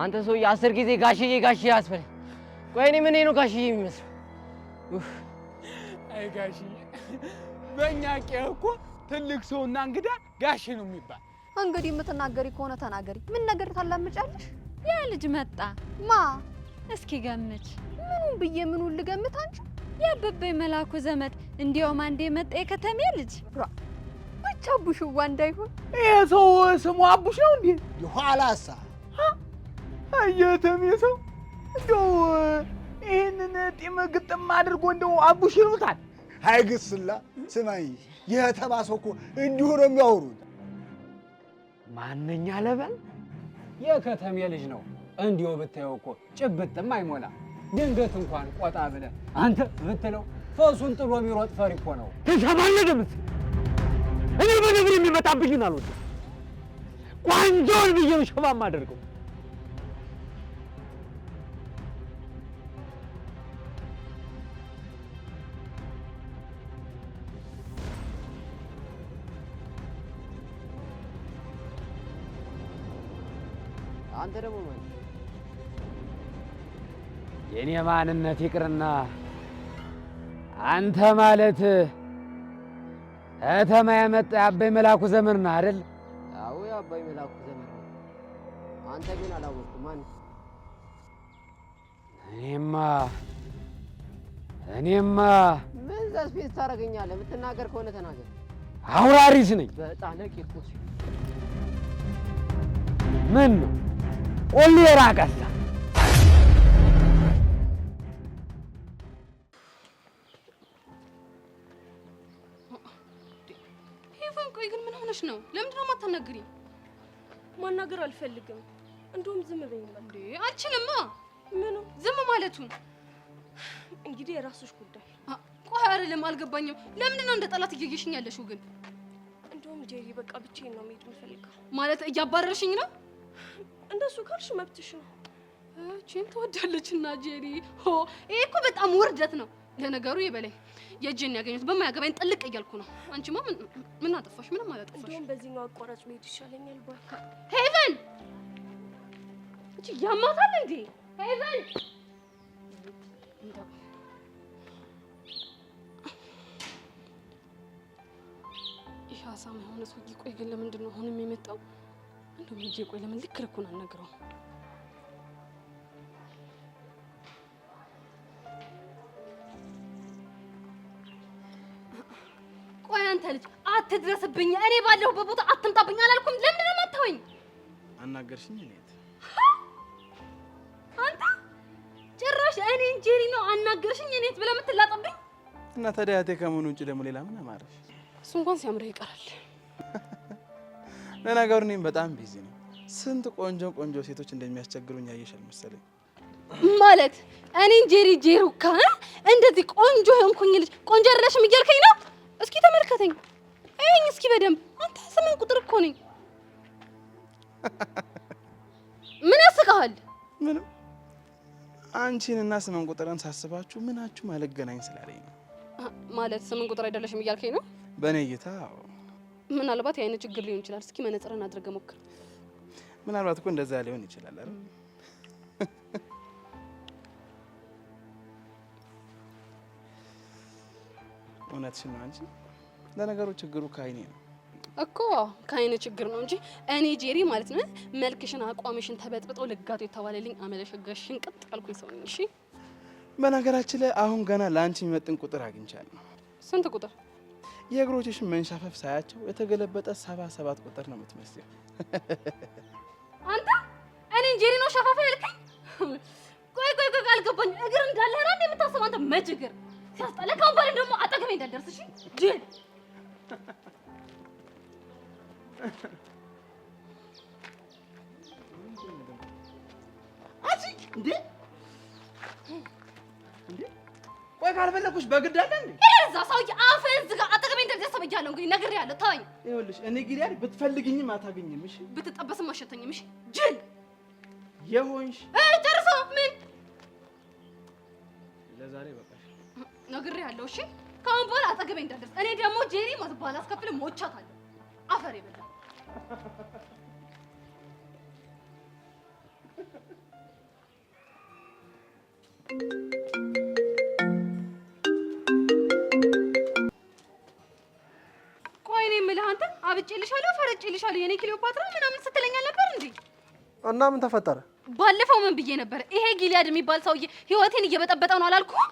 አንተ ሰው የ10 ጊዜ ጋሽዬ ጋሽዬ አስበል። ቆይ እኔ ምን ነው ጋሽዬ የሚመስለው? አይ ጋሽዬ በእኛ እኮ ትልቅ ሰውና እንግዳ ጋሽ ነው የሚባል። እንግዲህ የምትናገሪ ከሆነ ተናገሪ። ምን ነገር ታላምጫለሽ? ያ ልጅ መጣ። ማ? እስኪ ገምች። ምኑን ብዬ ምኑን ልገምት? አንቺ ያበበይ መላኩ ዘመድ እንዲያውም አንዴ መጣ የከተሜ ልጅ ብቻ ቡሽዋ እንዳይሆን። ይሄ ሰው ስሙ አቡሽ ነው እንዴ? ይኋላሳ አየተም የሰው እንደው ይሄንን ጢም ግጥም አድርጎ እንደው አቡሽ ይሉታል። አይግስላ ስማኝ፣ የተባሰው እኮ እንዲሁ ነው የሚያወሩት። ማንኛ ለበል የከተሜ ልጅ ነው። እንዲሁ ብታየው እኮ ጭብጥም አይሞላ። ድንገት እንኳን ቆጣ ብለህ አንተ ብትለው ፈሱን ጥሎ የሚሮጥ ፈሪ እኮ ነው። ትሰማለህ ደምስ? እኔ በነገር የሚመጣብኝን አልወድም። ቋንጆን ብዬ ነው ሸባ የማደርገው። አንተ ደግሞ ማለት የኔ ማንነት ይቅርና አንተ ማለት ከተማ ያመጣ አባይ መላኩ ዘመን ነህ አይደል? አዎ አባይ መላኩ ዘመን ነው። አንተ ግን አላወቅኩም። ማን? እኔማ ምን ዘስፔስ ታደርገኛለህ? የምትናገር ከሆነ ተናገር። አውራሪስ ነኝ። በጣም ቂርቆስ ምን ነው ቆሌ ራቀሳ ቆይ ግን ምን ሆነሽ ነው? ለምንድን ነው የማታናግሪኝ? ማናገር አልፈልግም። እንደውም ዝም በይኝ እንዴ። አልችልማ። ምኑ ዝም ማለቱ? እንግዲህ የራስሽ ጉዳይ። ቆይ አይደለም፣ አልገባኝም። ለምንድን ነው እንደ ጠላት እየየሽኝ ያለሽው ግን? እንደውም ጄሪ በቃ ብቻዬን ነው መሄድ የምፈልገው። ማለት እያባረርሽኝ ነው? እንደሱ ካልሽ መብትሽ ነው። እቺን ትወዳለችና ጄሪ። ይሄ እኮ በጣም ውርደት ነው። ለነገሩ ይበለኝ የእጄን ያገኙት በማያገባኝ ጥልቅ እያልኩ ነው። አንቺማ ምን አጠፋሽ? ምንም አላጠፋሽ። እንደውም በዚህኛው አቋራጭ መሄድ ይሻለኛል። ባካ ሄቨን፣ እቺ ያማታል እንዴ? ሄቨን ይሄ አሳማ የሆነ ሰውዬ። ቆይ ግን ለምንድን ነው አሁንም የመጣው? እንደውም ሂጅ። ቆይ ለምን ልክ ልኩን አልነግረውም? ቆይ አንተ ልጅ አትድረስብኝ፣ እኔ ባለሁበት ቦታ አትምጣብኝ አላልኩም? ለምንድን ነው የማታወኝ? አናገርሽኝ እኔት? አንተ ጭራሽ እኔን ጄሪ ነው አናገርሽኝ እኔት ብለህ የምትላጠብኝ? እና ታዲያ እህቴ ከመሆኑ ውጭ ደግሞ ሌላ ምን አማረሽ? እሱ እንኳን ሲያምርህ ይቀራል። ለነገሩ እኔም በጣም ቢዚ ነው። ስንት ቆንጆ ሴቶች እንደሚያስቸግሩኝ ያየሻል መሰለኝ። ማለት እኔን ጄሩካ እንደዚህ ቆንጆ ሆንኩኝ ልጅ ቆንጆ አይደለሽም እያልከኝ ነው? እስኪ ተመልከተኝ፣ አይኝ እስኪ በደንብ። አንተ 8 ቁጥር እኮ ነኝ። ምን ያስቀሃል? ምንም። አንቺንና 8 ቁጥርን ሳስባችሁ ምናችሁ ማለገናኝ ስላለኝ ነው። ማለት 8 ቁጥር አይደለሽም እያልከኝ ነው? በእኔ እይታ ምናልባት የአይነት ችግር ሊሆን ይችላል። እስኪ መነጽርን አድርገህ ሞክር። ምናልባት እኮ እንደዛ ሊሆን ይችላል አይደል? እውነትሽን ነው አንቺ። ለነገሩ ችግሩ ከአይኔ ነው እኮ። ከአይኔ ችግር ነው እንጂ እኔ ጄሪ ማለት ነው መልክሽን አቋምሽን ተበጥብጦ ልጋቱ የተባለልኝ አመለሸጋሽን ቅጥ ያልኩኝ ሰው ነኝ። እሺ፣ በነገራችን ላይ አሁን ገና ለአንቺ የሚመጥን ቁጥር አግኝቻለሁ። ስንት ቁጥር? የእግሮችሽን መንሻፈፍ ሳያቸው የተገለበጠ 77 ቁጥር ነው የምትመስለው። አንተ እኔን ጄሪ ነው ሸፋፋ ያልከኝ? ቆይ አልገባኝ። እግር እንዳለ ነው የምታስበው አንተ መች እግር ሲያስጠላ። ካሁን በኋላ ደግሞ አጠገቤ እንዳትደርስ እሺ? ጅል ቆይ ካልፈለኩሽ በግድ አለ እንዴ? እዛ ሰውዬ አፍህን ዝጋ። አጠገቤ እንዳትደርስ ብያለሁ። እንግዲህ ነግሬሃለሁ። ተወኝ። ይኸውልሽ እኔ ጊዜያል ብትፈልግኝም አታገኝም። እሺ? ብትጠበስም አሸተኝም። እሺ? ጅል የሆንሽ ጨርሶ ምን ለዛሬ በቃሽ። ነግሬሃለሁ። እሺ? ካሁን በኋላ አጠገቤ እንዳትደርስ። እኔ ደግሞ ጄሪ ማትባል አስከፍል ሞቻታለሁ። አፈር ይበላል። ቆይ እኔ የምልህ አንተ አብጬልሻለሁ ፈረጬልሻለሁ የኔ ክሊዮፓትራ ምናምን ስትለኛል ነበር እንዴ? እና ምን ተፈጠረ? ባለፈው ምን ብዬ ነበር? ይሄ ጊሊያድ የሚባል ሰውዬ ህይወቴን እየበጠበጠው ነው አላልኩም?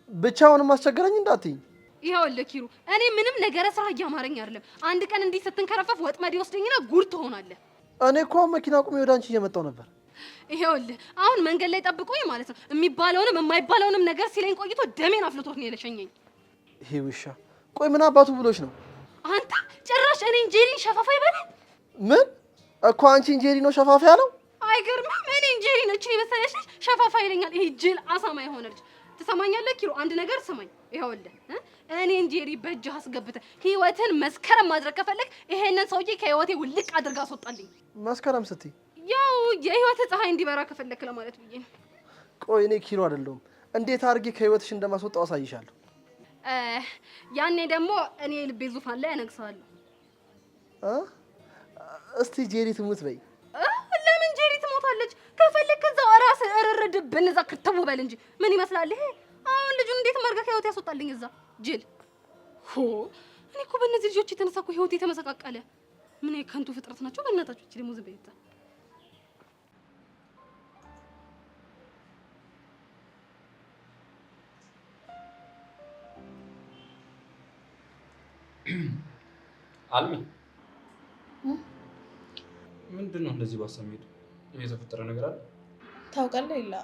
ብቻውንም አስቸገረኝ እንዳትይ። ይኸውልህ ኪሩ፣ እኔ ምንም ነገረ ስራ እያማረኝ አይደለም። አንድ ቀን እንዲህ ስትንከረፈፍ ወጥመድ ይወስደኝና ጉድ ትሆናለህ። እኔ እኮ መኪና ቁሜ ወደ አንቺ እየመጣሁ ነበር። ይኸውልህ አሁን መንገድ ላይ ጠብቆኝ ማለት ነው የሚባለውንም የማይባለውንም ነገር ሲለኝ ቆይቶ ደሜን አፍልቶት ነው የለሸኘኝ። ይሄ ውሻ ቆይ ምን አባቱ ብሎሽ ነው? አንተ ጭራሽ እኔን ጄሪን ሸፋፋ ይበል። ምን እኮ አንቺን ጄሪ ነው ሸፋፋ ያለው? አይገርምም? እኔን ጄሪ ነች የመሰለሽ ልጅ ሸፋፋ ይለኛል። ይሄ ጅል አሳማ የሆነ ልጅ። ትሰማኛለህ ኪሩ? አንድ ነገር ስማኝ። ይኸውልህ እኔን ጄሪ በእጅህ አስገብተህ ህይወትን መስከረም ማድረግ ከፈለግ ይሄንን ሰውዬ ከህይወቴ ውልቅ አድርጋ አስወጣልኝ። መስከረም ስትይ ያው የህይወት ፀሐይ እንዲበራ ከፈለክ ለማለት ብዬ ነው። ቆይ እኔ ኪሩ አይደለሁም። እንዴት አድርጌ ከህይወትሽ እንደማስወጣው አሳይሻለሁ። ያኔ ደግሞ እኔ ልቤ ዙፋን ላይ አነግሳለሁ። እስቲ ጄሪ ትሙት በይ። ለምን ጄሪ ትሞታለች? ከፈለክ እዛው ራስህ እርርድ ብንዛ ክትቡ በል እንጂ ምን ይመስላል ይሄ? አሁን ልጁን እንዴት ማርጋ ከህይወት ያስወጣልኝ እዛ ጅል። እኔ እኮ በእነዚህ ልጆች የተነሳ እኮ ህይወት የተመሰቃቀለ ምን የከንቱ ፍጥረት ናቸው በእናታችሁ። እቺ ደግሞ ዝም በይታ። አልሚ ምንድን ነው እንደዚህ ባሰሚድ የተፈጠረ ነገር አለ? ታውቃለህ ይላ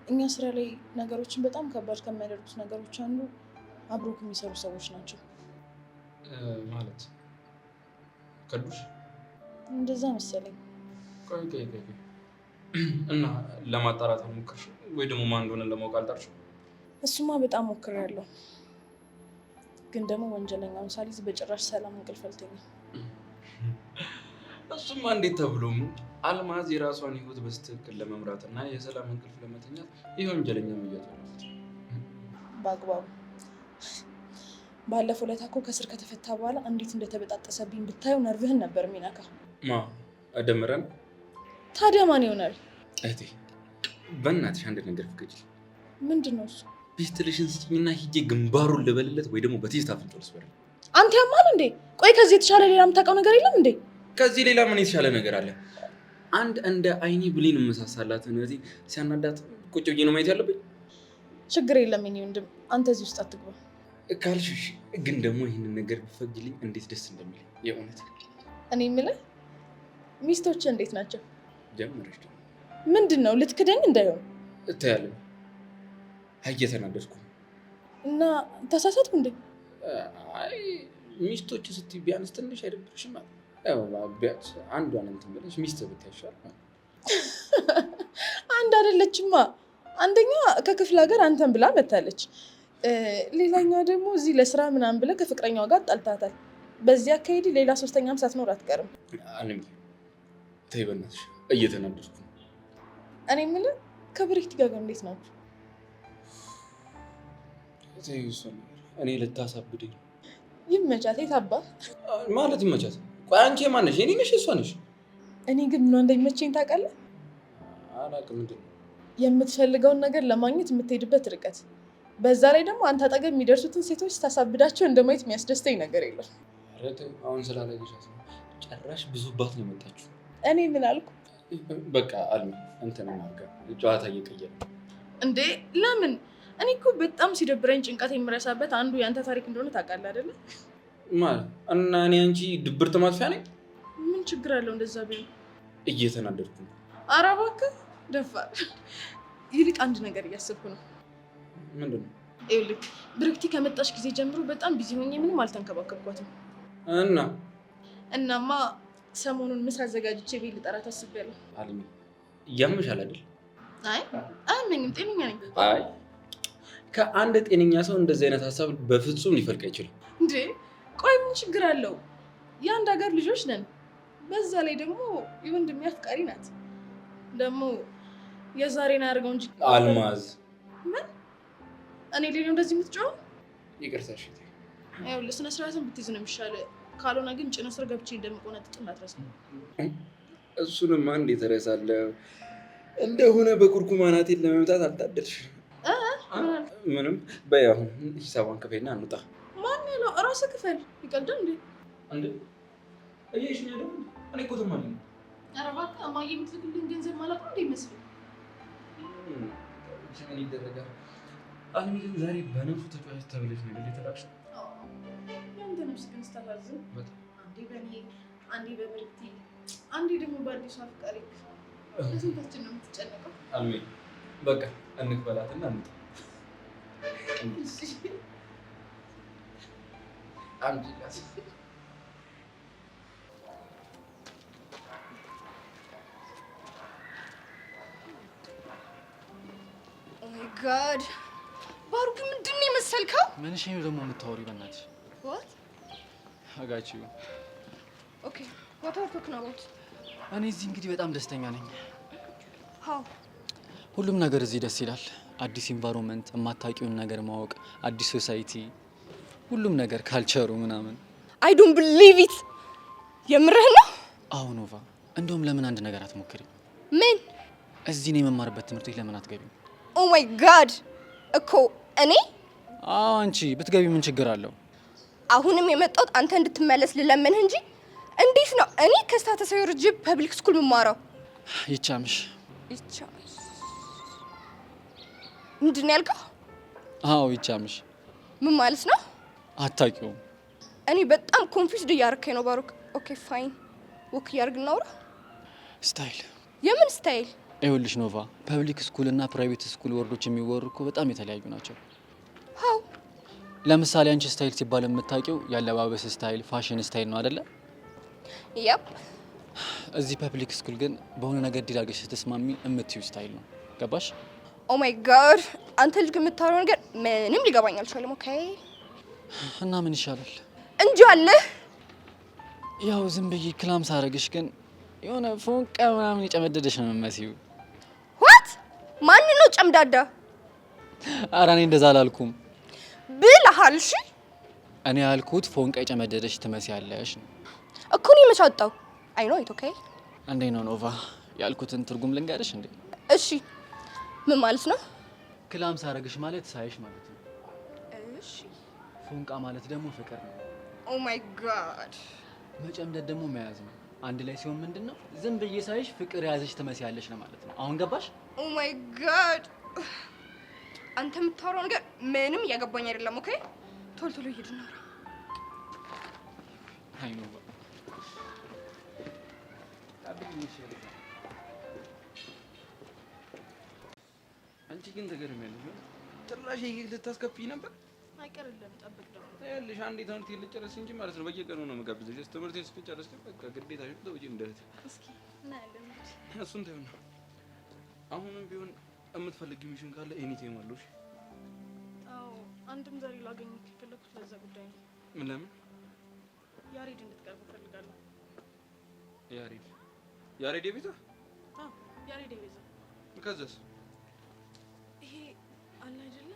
እኛ ስራ ላይ ነገሮችን በጣም ከባድ ከሚያደርጉት ነገሮች አንዱ አብሮ ከሚሰሩ ሰዎች ናቸው። ማለት ከዱሽ እንደዛ መሰለኝ። ቆይ እና ለማጣራት ሞክርሽ ወይ ደግሞ ማን እንደሆነ ለማወቅ አልጣርሽ? እሱማ በጣም ሞክሬያለሁ፣ ግን ደግሞ ወንጀለኛውን ሳልይዝ በጭራሽ ሰላም እንቅልፍ አልተኛም። እሱማ እንዴት ተብሎም አልማዝ የራሷን ህይወት በስትክክል ለመምራትና የሰላም እንቅልፍ ለመተኛት ይሄ ወንጀለኛ መያዝ በአግባቡ። ባለፈው ዕለት እኮ ከስር ከተፈታ በኋላ እንዴት እንደተበጣጠሰብኝ ብታየው ነርቭህን ነበር የሚነካ። አደምረን ታዲያ ማን ይሆናል? እህቴ በእናትሽ አንድ ነገር ፍቀጂ። ምንድን ነው እሱ? ፒስትልሽን ስጭኝና ሂጄ ግንባሩን ልበልለት ወይ ደግሞ በቴስት አፍንጮ ልስበረው። አንተ ያማል እንዴ? ቆይ ከዚህ የተሻለ ሌላ የምታውቀው ነገር የለም እንዴ? ከዚህ ሌላ ምን የተሻለ ነገር አለ? አንድ እንደ አይኔ ብሌን መሳሳላት እነዚህ ሲያናዳት ቁጭ ብዬ ነው ማየት ያለብኝ። ችግር የለም የኔ ወንድም፣ አንተ እዚህ ውስጥ አትግባ ካልሽሽ። ግን ደግሞ ይህንን ነገር ብትፈቅጂልኝ እንዴት ደስ እንደሚል የእውነት። እኔ የምልህ ሚስቶች እንዴት ናቸው? ጀመረሽ ደግሞ ምንድን ነው ልትክደኝ እንዳይሆን እታያለሁ። እየተናደድኩ እና ተሳሳትኩ እንዴ? አይ ሚስቶች ስትይ ቢያንስ ትንሽ አይደብርሽም? ቢያንስ አንዷን እንትን ብለሽ ሚስት ብታይሻል። አንድ አይደለችማ። አንደኛ ከክፍለ ሀገር አንተን ብላ መታለች፣ ሌላኛዋ ደግሞ እዚህ ለስራ ምናምን ብለህ ከፍቅረኛዋ ጋር ጣልታታል። በዚህ አካሄድ ሌላ ሶስተኛም ሳትኖር አትቀርም። አለም ተይ በእናትሽ፣ እየተናደድኩ። እኔ የምልህ ከብሬክት ጋር እንዴት ናችሁ? እኔ ልታሳብደኝ። ይመቻት። የት አባህ ማለት ይመቻት? ቆይ አንቺ ማን ነሽ? እኔ ነሽ እሷ ነሽ? እኔ ግን ምኗ እንደሚመቸኝ ታውቃለህ? አላውቅም። ምንድን ነው? የምትፈልገውን ነገር ለማግኘት የምትሄድበት ርቀት፣ በዛ ላይ ደግሞ አንተ አጠገብ የሚደርሱትን ሴቶች ስታሳብዳቸው እንደማየት የሚያስደስተኝ ነገር የለም። አሁን ስላላየሻት ነው። ጭራሽ ብዙባት ነው የመጣችው። እኔ ምን አልኩ? በቃ አልሚ እንትን ማርጋ ጨዋታ እየቀየረ እንዴ? ለምን? እኔ እኮ በጣም ሲደብረኝ ጭንቀት የምረሳበት አንዱ ያንተ ታሪክ እንደሆነ ታውቃለህ አይደለ? ማለት እና እኔ አንቺ ድብርት ማጥፊያ ነኝ? ምን ችግር አለው እንደዛ ቢሆን? እየተናደድኩ ነው። ኧረ እባክህ ደፋር። ይልቅ አንድ ነገር እያሰብኩ ነው። ምንድን ነው? ይኸውልህ ብርክቲ ከመጣች ጊዜ ጀምሮ በጣም ቢዚ ሆኜ ምንም አልተንከባከብኳትም። እናማ ሰሞኑን ምሳ አዘጋጅቼ ቤት ልጠራት አስቤያለሁ። አልሚ እያምሻል አይደል? አይ አያመኝም፣ ጤነኛ ነኝ። አይ ከአንድ ጤነኛ ሰው እንደዚህ አይነት ሀሳብ በፍጹም ሊፈልቅ አይችልም። እንዴ ቆይ ምን ችግር አለው? የአንድ ሀገር ልጆች ነን። በዛ ላይ ደግሞ የወንድሜ አፍቃሪ ናት። ደግሞ የዛሬን አያርገው እንጂ አልማዝ። ምን? እኔ ሌላ እንደዚህ የምትጮህ? ይቅርታሽ። ይኸውልህ ስነ ስርዓትን ብትይዝ ነው የሚሻለው። ካልሆነ ግን ጭነ ስር ገብቼ እንደምቆነጥጥ እንዳትረሳ። እሱንማ እንዴት እረሳለሁ። እንደሆነ በኩርኩማናቴን ለመምጣት አልታደልሽ። ምንም በይ አሁን ሂሳቧን ክፈይና እንውጣ። ማን ነው? እራስህ ክፈል። ይቀልዳል እንዴ? እንዴ እየሽኝ አይደል? እኔ እኮ ተማሪ ነኝ። ኧረ እባክህ እማዬ የምትልክልኝ ገንዘብ ማለት ነው እንዴ ይመስል? ምን ይደረጋል? አሁን ግን ዛሬ በነፍሱ ተጫዋች ተብለሽ ነው የተላክሽው። ያንተ ነፍስ ግን ስታሳዝን፣ በጣም አንዴ በእኔ አንዴ በብርክቲ አንዴ ደግሞ በአዲሱ አፍቃሪ ለስንታችን ነው የምትጨነቀው? አልሜ በቃ እንክፈላትና እንውጣ። አንድ ላስ ጋድ ባሩክ ምንድን ነው የመሰልከው? ምን ሸኝ ደግሞ የምታወሪው? በእናትሽ what አጋቺው okay what are you talking about? እኔ እዚህ እንግዲህ በጣም ደስተኛ ነኝ። how ሁሉም ነገር እዚህ ደስ ይላል። አዲስ ኢንቫይሮንመንት፣ የማታውቂውን ነገር ማወቅ፣ አዲስ ሶሳይቲ፣ ሁሉም ነገር ካልቸሩ ምናምን። I don't believe it የምርህ ነው? አዎ ኖቫ፣ እንደውም ለምን አንድ ነገር አትሞክሪም? ምን? እዚህ ነው የመማርበት ትምህርት ቤት ለምን አትገቢም? oh my god እኮ እኔ? አዎ አንቺ ብትገቢ ምን ችግር አለው? አሁንም የመጣሁት አንተ እንድትመለስ ልለምንህ እንጂ እንዴት ነው እኔ ከስታተሳዊ ርጅ ፐብሊክ ስኩል የምማረው? ይቻምሽ። ይቻምሽ ምንድን ነው ያልከው? አዎ ይቻምሽ። ምን ማለት ነው? አታውቂውም? እኔ በጣም ኮንፊውዝድ እያደረከኝ ነው ባሩክ። ኦኬ ፋይን ወክ እያደረግን እናውራ። ስታይል? የምን ስታይል? ይኸውልሽ ኖቫ፣ ፐብሊክ ስኩል እና ፕራይቬት ስኩል ወርዶች የሚወሩ እኮ በጣም የተለያዩ ናቸው። ሃው? ለምሳሌ አንቺ ስታይል ሲባል የምታውቂው ያለባበስ ስታይል፣ ፋሽን ስታይል ነው አይደለ? ያፕ። እዚህ ፐብሊክ ስኩል ግን በሆነ ነገር ዲል አድርገሽ ስትስማሚ የምትዩ ስታይል ነው። ገባሽ? ኦ ማይ ጋድ አንተ ልጅ የምታወራው ነገር ምንም ሊገባኝ አልቻለም። ኦኬ እና ምን ይሻላል? እንጂ አለ ያው ዝም ብዬ ክላም ሳረግሽ ግን የሆነ ፎንቃ ምናምን የጨመደደሽ ነው የምትመስዪው። ዋት? ማን ነው ጨምዳዳ? ኧረ እኔ እንደዛ አላልኩም ብለሃል። እሺ እኔ ያልኩት ፎንቃ የጨመደደሽ ትመስያለሽ ነው እኮ። እኔ መች አወጣሁ? አይ ኖ ኢት ኦኬ። እንዴ ነው ኖቫ፣ ያልኩትን ትርጉም ልንገርሽ እንዴ? እሺ ምን ማለት ነው? ክላም ሳረግሽ ማለት ሳይሽ ማለት ነው። እሺ ፎንቃ ማለት ደግሞ ፍቅር ነው። ኦ ማይ ጋድ። መጨምደድ ደግሞ መያዝ ነው። አንድ ላይ ሲሆን ምንድነው? ዝም ብዬ ሳይሽ ፍቅር ያዘሽ ትመስያለሽ ነው ማለት ነው። አሁን ገባሽ? ኦ ማይ ጋድ አንተ የምታወራው ነገር ምንም እያገባኝ አይደለም። ኦኬ ቶሎ ቶሎ ሂድ ነው። አይ ኖ አንቺ ግን ተገርሚያለሽ። ጭራሽ ይሄ ልታስከፍይ ነበር። አይቀርልም ጠብቅ ደግሞ ታያለሽ። አንዴ ትምህርት ልጨርስ እንጂ ማለት ነው በየቀኑ ነው የምጋብዝሽ። ትምህርት ስትጨርስ ግን በቃ ግዴታሽ ነው ተውጪ እንደት እስኪ እናያለን። እሱን ተይው ነው። አሁንም ቢሆን የምትፈልጊው ሚሽን ካለ ኤኒ ታይም አለሽ። አዎ አንድም ዛሬ ላገኘው የፈለኩት ለዛ ጉዳይ ነው። ምን? ለምን? ያሬድ እንድትቀርብ እፈልጋለሁ። ያሬድ? ያሬድ የቤዛ? አዎ ያሬድ የቤዛ። ከዛስ? ይሄ አለ አይደለ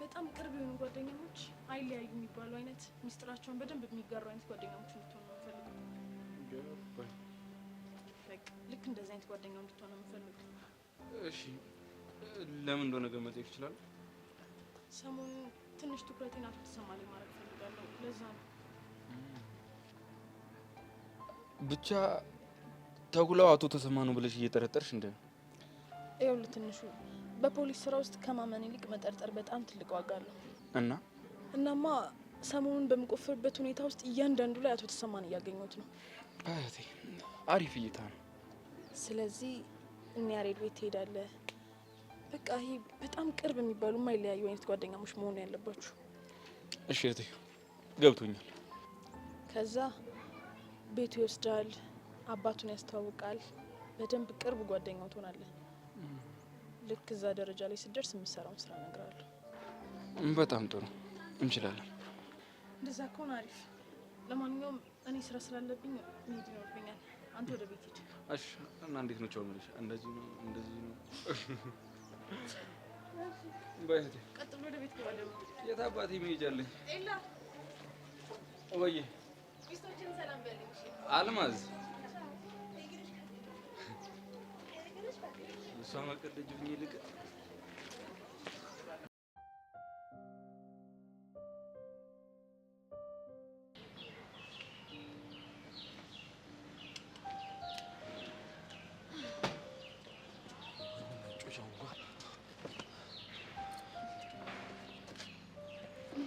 በጣም ቅርብ የሆኑ ጓደኛሞች አይለያዩ የሚባሉ አይነት ሚስጥራቸውን በደንብ የሚጋሩ አይነት ጓደኛሞች እንድትሆኑ ነው የምፈልገው። በቃ ልክ እንደዚህ አይነት ጓደኛው እንድትሆኑ ነው የምፈልገው። እሺ ለምን እንደሆነ ገመት ይችላል። ሰሞኑን ትንሽ ትኩረቴን አቶ ተሰማ ላይ ማድረግ እፈልጋለሁ። ለዛ ነው ብቻ ተጉላው አቶ ተሰማ ነው ብለሽ እየጠረጠርሽ እንደ ይኸውልህ ትንሹ በፖሊስ ስራ ውስጥ ከማመን ይልቅ መጠርጠር በጣም ትልቅ ዋጋ አለው። እናማ ሰሞኑን በምቆፍርበት ሁኔታ ውስጥ እያንዳንዱ ላይ አቶ ተሰማን እያገኘሁት ነው። አያቴ አሪፍ እይታ ነው። ስለዚህ እኔ ያሬድ ቤት ትሄዳለህ። በቃ ይሄ በጣም ቅርብ የሚባሉ የማይለያዩ አይነት ጓደኛሞች መሆን ያለባችሁ። እሺ እህቴ ገብቶኛል። ከዛ ቤቱ ይወስዳል፣ አባቱን ያስተዋውቃል። በደንብ ቅርብ ጓደኛው ትሆናለህ። ልክ እዛ ደረጃ ላይ ስትደርስ የምትሰራውን ስራ እነግርሃለሁ። በጣም ጥሩ እንችላለን። እንደዛ ከሆነ አሪፍ። ለማንኛውም እኔ ስራ ስላለብኝ መሄድ ይኖርብኛል። አንተ ወደ ቤት ሂድ። እሺ። እና እንዴት ነው ቻውልሽ? እንደዚህ ነው እንደዚህ ነው። ባይቴ ቀጥሎ ወደ ቤት ገባ። ደግሞ የት አባቴ መሄጃለኝ? ኤላ ወይዬ ሚስቶችን ሰላም በልኝ። አልማዝ እሷ መቀለጅብኝ ይልቅ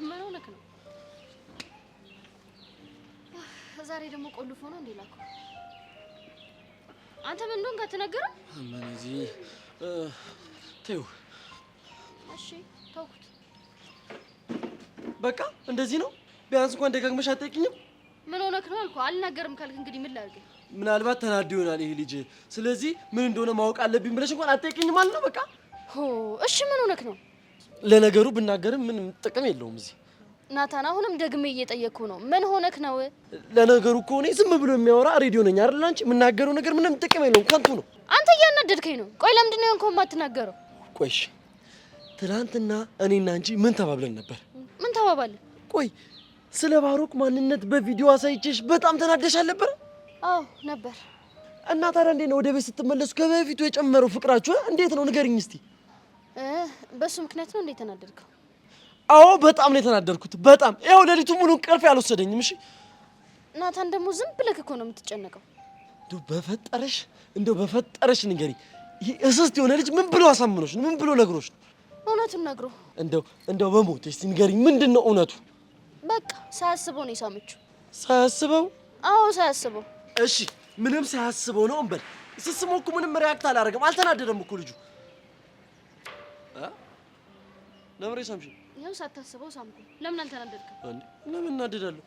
ምን ሆነክ ነው? ዛሬ ደግሞ ቆልፎ ነው እንዴ ላከው? አንተ ምን እንደሆንክ አትነግረው? ምን እዚህ ተይው። እሺ ተውኩት። በቃ እንደዚህ ነው። ቢያንስ እንኳን ደጋግመሽ አትጠይቂኝም? ምን ሆነክ ነው አልኩህ። አልናገርም ካልክ እንግዲህ ምን ላድርግ? ምናልባት ተናዶ ይሆናል ይሄ ልጅ። ስለዚህ ምን እንደሆነ ማወቅ አለብኝ ብለሽ እንኳን አትጠይቂኝም ማለት ነው። በቃ እሺ ምን ሆነክ ነው? ለነገሩ ብናገርም ምንም ጥቅም የለውም እዚህ። ናታን አሁንም ደግሜ እየጠየቅኩ ነው። ምን ሆነክ ነው? ለነገሩ እኮ እኔ ዝም ብሎ የሚያወራ ሬዲዮ ነኝ አይደል? አንቺ የምናገረው ነገር ምንም ጥቅም የለውም፣ ከንቱ ነው። አንተ እያናደድከኝ ነው። ቆይ ለምንድን ነው የሆንከው የማትናገረው? ቆይሽ ትናንትና እኔና አንቺ ምን ተባብለን ነበር? ምን ተባባልን? ቆይ ስለ ባሮክ ማንነት በቪዲዮ አሳይቼሽ በጣም ተናደሽ አልነበረ? አዎ ነበር። እና ታዲያ እንዴት ነው ወደ ቤት ስትመለሱ ከበፊቱ የጨመረው ፍቅራችሁ? እንዴት ነው ንገሪኝ እስቲ። በሱ ምክንያት ነው እንዴ ተናደድከው? አዎ በጣም ነው የተናደድኩት። በጣም ይኸው ሌሊቱ ሙሉ እንቅልፍ ያልወሰደኝም። እሺ ናታን ደግሞ ዝም ብለህ እኮ ነው የምትጨነቀው። እንደው በፈጠረሽ ንገሪኝ፣ ይሄ እስስት የሆነ ልጅ ምን ብሎ አሳምኖሽ ነው? ምን ብሎ ነግሮሽ ነው? እውነቱን ነግሮ። እንደው በሞት እስቲ ንገሪኝ፣ ምንድን ነው እውነቱ? በቃ ሳያስበው ነው የሳመችው። ሳያስበው? አዎ ሳያስበው። እሺ ምንም ሳያስበው ነው እንበል። ስስመው እኮ ምንም ሪያክት አላደረገም፣ አልተናደደም እኮ ልጁ። ለምን ሳምሽኝ? ይኸው ሳታስበው ሳምኩ። ለምን አልተናደድክም? ለምን እናደዳለሁ?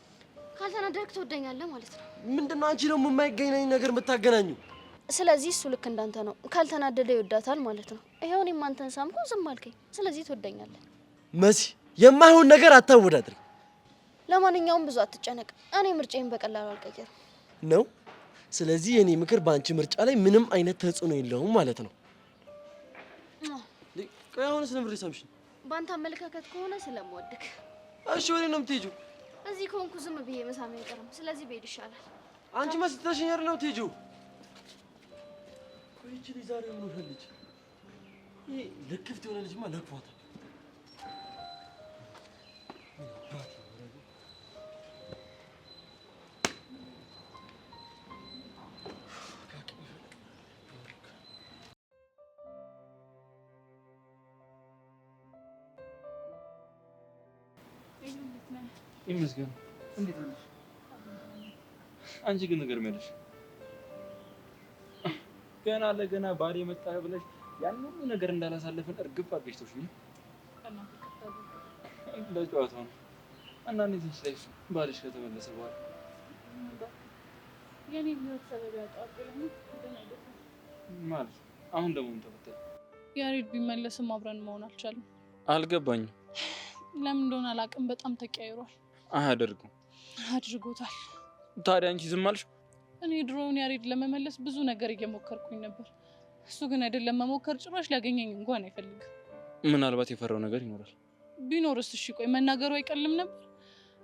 ካልተናደድክ ትወደኛለህ ማለት ነው። ምንድነው አንቺ ደግሞ የማይገናኝ ነገር የምታገናኙ? ስለዚህ እሱ ልክ እንዳንተ ነው። ካልተናደደ ይወዳታል ማለት ነው። ይኸው እኔም አንተን ሳምኩ፣ ዝም አልከኝ። ስለዚህ ትወደኛለህ። መሲ የማይሆን ነገር አታወዳድሪ። ለማንኛውም ብዙ አትጨነቅ። እኔ ምርጫዬን በቀላሉ አልቀየርም ነው። ስለዚህ የኔ ምክር በአንቺ ምርጫ ላይ ምንም አይነት ተጽዕኖ የለውም ማለት ነው። ቆይ አሁንስ ለምን ሳምሽኝ? በአንተ አመለካከት ከሆነ ስለምወድክ። እሺ ወዴት ነው የምትሄጂው? እዚህ ከሆንኩ ዝም ብዬ መሳሜ አይቀርም። ስለዚህ ብሄድ ይሻላል። አንቺ መስጥተሽኝ አይደል ነው የምትሄጂው? ቆይ እቺ ልጅ ዛሬ ምን ሆነች? ይሄ ለክፍት የሆነ ልጅማ ለክፏታል። ይመስገን። እንዴት ነሽ? አንቺ ግን ነገር መልሽ። ገና ለገና ባሌ መጣ ብለሽ ያን ሁሉ ነገር እንዳላሳለፈን እርግፍ አድርገሽ ተውሽ ነው። ለጨዋታው ነው። እና እንዴት ነሽ ላይ ባልሽ ከተመለሰ በኋላ? የኔ ህይወት ሰበብ ያጣብለኝ ማለት አሁን ደግሞ ምን ተፈጠረ? ያሬድ ቢመለስም አብረን መሆን አልቻለም። አልገባኝም። ለምን እንደሆነ አላውቅም። በጣም ተቀያይሯል። አያደርጉም። አድርጎታል። ታዲያ አንቺ ዝም አልሽ? እኔ ድሮውን ያሬድ ለመመለስ ብዙ ነገር እየሞከርኩኝ ነበር። እሱ ግን አይደለም መሞከር፣ ጭራሽ ሊያገኘኝ እንኳን አይፈልግም። ምናልባት የፈራው ነገር ይኖራል። ቢኖርስ? እሺ ቆይ መናገሩ አይቀልም ነበር?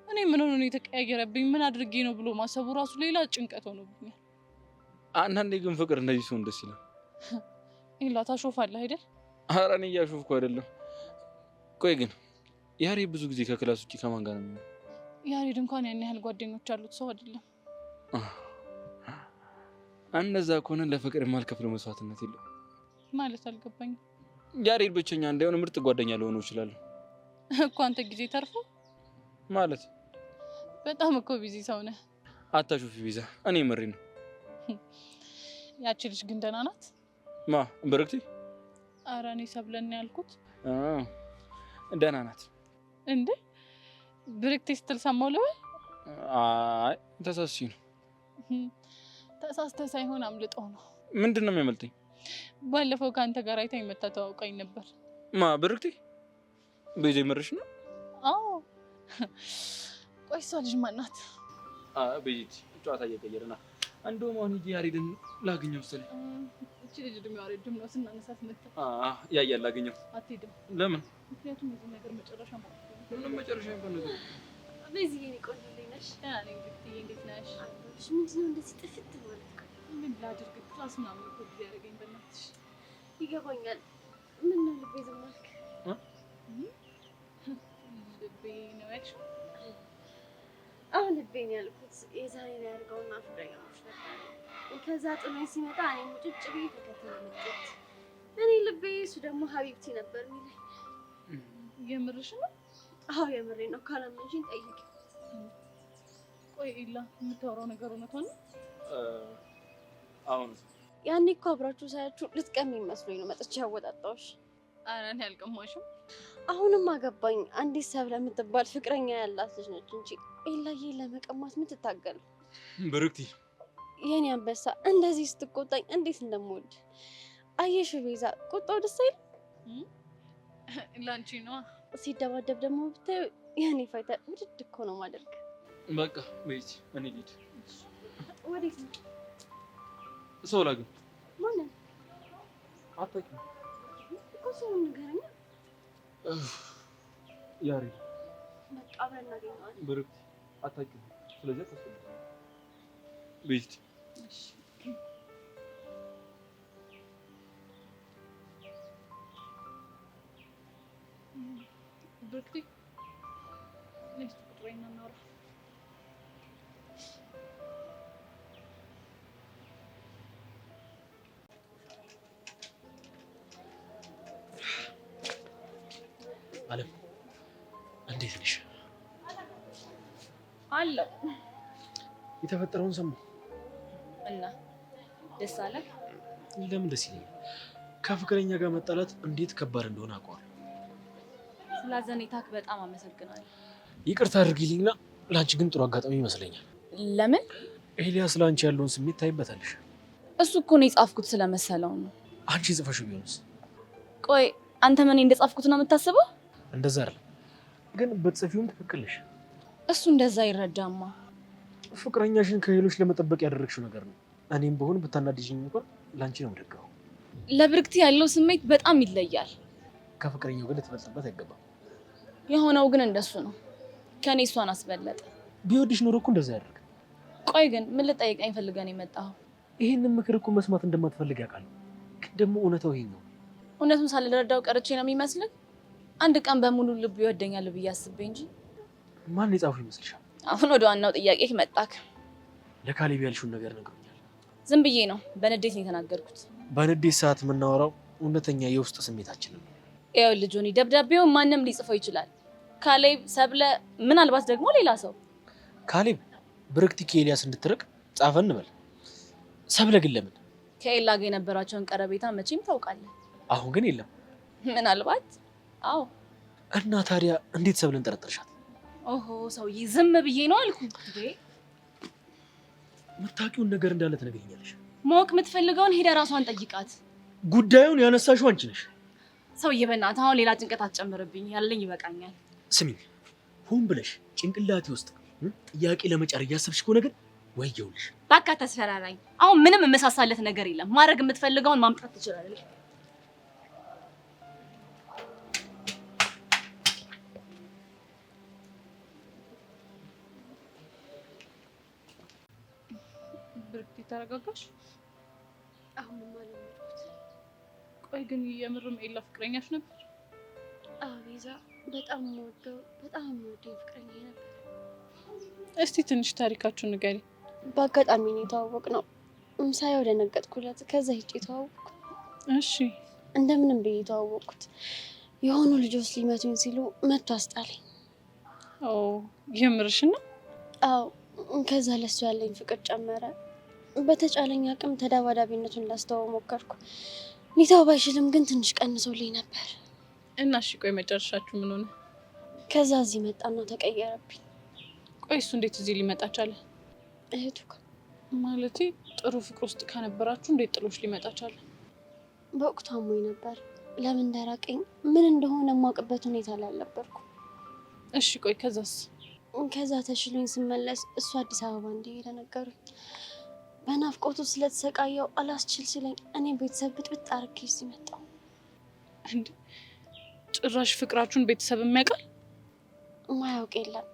እኔ ምን ሆኖ ነው የተቀያየረብኝ? ምን አድርጌ ነው ብሎ ማሰቡ ራሱ ሌላ ጭንቀት ሆኖብኛል። አንዳንዴ ግን ፍቅር እንደዚህ ሲሆን ደስ ይላል። ኢላ ታሾፋለህ አይደል? ኧረ እኔ እያሾፍኩ አይደለም። ቆይ ግን ያሬድ ብዙ ጊዜ ከክላስ ውጪ ከማን ጋር ነው የሚሆነው? ያሬድ እንኳን ያን ያህል ጓደኞች አሉት ሰው አይደለም። እንደዛ ከሆነ ለፍቅር የማልከፍለው መስዋዕትነት የለም ማለት አልገባኝም። ያሬድ ብቸኛ እንዳይሆን ምርጥ ጓደኛ ልሆነው እችላለሁ እኮ። አንተ ጊዜ ተርፎ ማለት በጣም እኮ ቢዚ ሰው ነህ። አታሹፊ ቢዛ፣ እኔ መሪ ነው። ያቺ ልጅ ግን ደህና ናት? ማ ብርክቲ? ኧረ እኔ ሰብለን ያልኩት። ደህና ናት እንዴ? ብርክቲ ስትል ሰማሁ ልበል? አይ ተሳስቼ ነው። ተሳስተህ ሳይሆን አምልጦ ነው። ምንድን ነው የሚያመልጠኝ? ባለፈው ከአንተ ጋር አይታኝ መታ ተዋውቃኝ ነበር። ማ ብርክቲ? ቤዛ መርሽ ነው? አዎ። ቆይ እሷ ልጅ ማን ናት? ቤዛ ጨዋታ እየቀየርና እንደውም አሁን ሂጂ ያሬድን ላገኘው መሰለኝ። እቺ ልጅ እድሜዋ ረጅም ነው። ስናነሳት መጣ። ያያል ላገኘው። አትሄድም? ለምን? ምክንያቱም የዚህ ነገር መጨረሻ ማለት ነው። ምንም መጨረሻ እንኳን ነገር በዚህ የኔ ቆንጆ ነሽ። ደህና ነኝ ብትይ፣ እንዴት ነሽ? ምንድን ነው እንደዚህ ጥፍት ማለት? ምን ላድርግ? ክላስ ምናምን እኮ ጊዜ ያደረገኝ በእናትሽ። ይገባኛል። ምን ነው ልቤ ዝም አልክ? ልቤ ነው ያልሽው? አሁን ልቤን ያልኩት የዛሬን ያድርገውና ፍቅረኛሞች ነበር። ከዛ ጥሎኝ ሲመጣ እኔ ሙጭጭ ብዬ ተከትለ መጣት። እኔ ልቤ እሱ ደግሞ ሀቢብቲ ነበር የሚለኝ። የምርሽ ነው? አዎ የምሬ ነው። ካላመንሽኝ ጠይቂ። ቆይ ኢላ የምታወራው ነገር እውነቷን ነው? አሁን ያኔ እኮ አብራችሁ ሳያችሁ ልትቀሚኝ መስሎኝ ነው መጥቼ ያወጣጣሁሽ። ኧረ እኔ አልቀማሽም። አሁንም አገባኝ። አንዲት ሰብለ የምትባል ፍቅረኛ ያላት ልጅ ነች እንጂ ኤላዬ ለመቀማት የምትታገል። ብሩክቲ የኔ አንበሳ እንደዚህ ስትቆጣኝ እንዴት እንደምወድ አየሽ። ቤዛ ቁጣው ደስ አይልም? ላንቺ ነው። ሲደባደብ ደግሞ ብታዩ የኔ ፋይተር ውድድ እኮ ነው ማደርግ። በቃ ቤት እኔ ልሂድ። ወዴት ነው? ሰው ላግኝ። ማንን? አታውቂም እኮ ሰውን ንገረኛ። ያሬድ። በቃ አብረን እናገኘዋለን። ብሩክቲ አታውቂም። ስለዚህ አታስፈልግም። ቤት ብሩክቲ ነይ ቁጭ በይና እናውራ። አለም እንዴት ነሽ? አለው የተፈጠረውን ሰማሁ እና ደስ አለ? ለምን ደስ ይለኛል? ከፍቅረኛ ጋር መጣላት እንዴት ከባድ እንደሆነ አውቀዋለሁ። ስላዘኔታክ በጣም አመሰግናለሁ። ይቅርታ አድርጊልኝና ለአንቺ ግን ጥሩ አጋጣሚ ይመስለኛል። ለምን? ኤልያስ ለአንቺ ያለውን ስሜት ታይበታለሽ። እሱ እኮ ነው የጻፍኩት ስለመሰለው ነው። አንቺ ጽፈሽው ቢሆንስ? ቆይ አንተ ምን እንደጻፍኩት ነው የምታስበው? እንደዛ አይደለም ግን ብትጽፊውም ትክክል ነሽ። እሱ እንደዛ ይረዳማ። ፍቅረኛሽን ከሌሎች ለመጠበቅ ያደረግሽው ነገር ነው። እኔም በሆን ብታናድጂኝ እንኳን ለአንቺ ነው የምደግፈው። ለብርክቲ ያለው ስሜት በጣም ይለያል። ከፍቅረኛው ግን ልትበልጥበት አይገባም። የሆነው ግን እንደሱ ነው። ከኔ እሷን አስበለጠ። ቢወድሽ ኖሮ እኮ እንደዛ ያደርግ። ቆይ ግን ምን ልጠይቀኝ ፈልገህ ነው የመጣኸው? ይሄንን ምክር እኮ መስማት እንደማትፈልግ ያውቃለሁ። ግን ደግሞ እውነታው ይሄ ነው። እውነቱን ሳልረዳው ቀርቼ ነው የሚመስልህ? አንድ ቀን በሙሉ ልቡ ይወደኛል ብዬ አስቤ እንጂ። ማን የጻፈው ይመስልሻል? አሁን ወደ ዋናው ጥያቄ መጣክ። ለካሌብ ያልሽውን ነገር ነግሮኛል። ዝም ብዬ ነው በንዴት ነው የተናገርኩት። በንዴት ሰዓት የምናወራው እውነተኛ የውስጥ ስሜታችንን ነው። ይኸውልህ ጆኒ፣ ደብዳቤውን ማንም ሊጽፈው ይችላል። ካሌብ፣ ሰብለ፣ ምናልባት ደግሞ ሌላ ሰው። ካሌብ ብርክቲ ከኤልያስ እንድትርቅ ጻፈ እንበል። ሰብለ ግን ለምን? ከኤላ ጋር የነበራቸውን ቀረቤታ መቼም ታውቃለህ። አሁን ግን የለም። ምናልባት አዎ። እና ታዲያ እንዴት ሰብለን ጠረጠርሻት? ኦሆ ሰውዬ፣ ዝም ብዬ ነው አልኩ። የምታውቂውን ነገር እንዳለ ትነግሪኛለሽ። ማወቅ የምትፈልገውን ሄደህ ራሷን ጠይቃት። ጉዳዩን ያነሳሽው አንቺ ነሽ። ሰውዬ በእናትህ አሁን ሌላ ጭንቀት አትጨምርብኝ። ያለኝ ይበቃኛል። ስሚኝ፣ ሆን ብለሽ ጭንቅላቴ ውስጥ ጥያቄ ለመጫር እያሰብሽ ከሆነ ግን ወየውልሽ። በቃ ተስፈራራኝ። አሁን ምንም የመሳሳለት ነገር የለም። ማድረግ የምትፈልገውን ማምጣት ትችላለህ። ብርክቲ ተረጋጋሽ? አሁንም አለመድኩት። ቆይ ግን የምርም ኤላ ፍቅረኛሽ ነበር? ቤዛ በጣም የምወደው ፍቅረኛ ነበር። እስቲ ትንሽ ታሪካችሁን ንገሪ። በአጋጣሚ ነው የተዋወቅነው። ሳየው ደነገጥኩለት። ከዛ ሂጭ የተዋወቅኩ። እሺ። እንደምንም ብዬ የተዋወቅኩት። የሆኑ ልጆች ሊመቱኝ ሲሉ መቶ አስጣለኝ። ኦ የምርሽ ነው? አዎ። ከዛ ለሱ ያለኝ ፍቅር ጨመረ። በተቻለኝ አቅም ተደባዳቢነቱን ላስተዋው ሞከርኩ። ሊተው ባይችልም ግን ትንሽ ቀንሶልኝ ነበር። እና እሺ ቆይ መጨረሻችሁ ምን ሆነ? ከዛ እዚህ መጣና ተቀየረብኝ። ቆይ እሱ እንዴት እዚህ ሊመጣ ቻለ? እህቱ ማለቴ ጥሩ ፍቅር ውስጥ ከነበራችሁ እንዴት ጥሎሽ ሊመጣ ቻለ? በወቅቱ አሞኝ ነበር። ለምን እንደራቀኝ ምን እንደሆነ የማውቅበት ሁኔታ ላይ አልነበርኩም። እሺ ቆይ ከዛስ? ከዛ ተሽሎኝ ስመለስ እሱ አዲስ አበባ እንደሄደ ነገሩኝ። በናፍቆቱ ስለተሰቃየው አላስችል ሲለኝ እኔ ቤተሰብ ብጥብጥ አድርጌ እዚህ መጣሁ። እንዴ ጭራሽ ፍቅራችሁን ቤተሰብ የሚያውቃል? ማያውቅ የለም።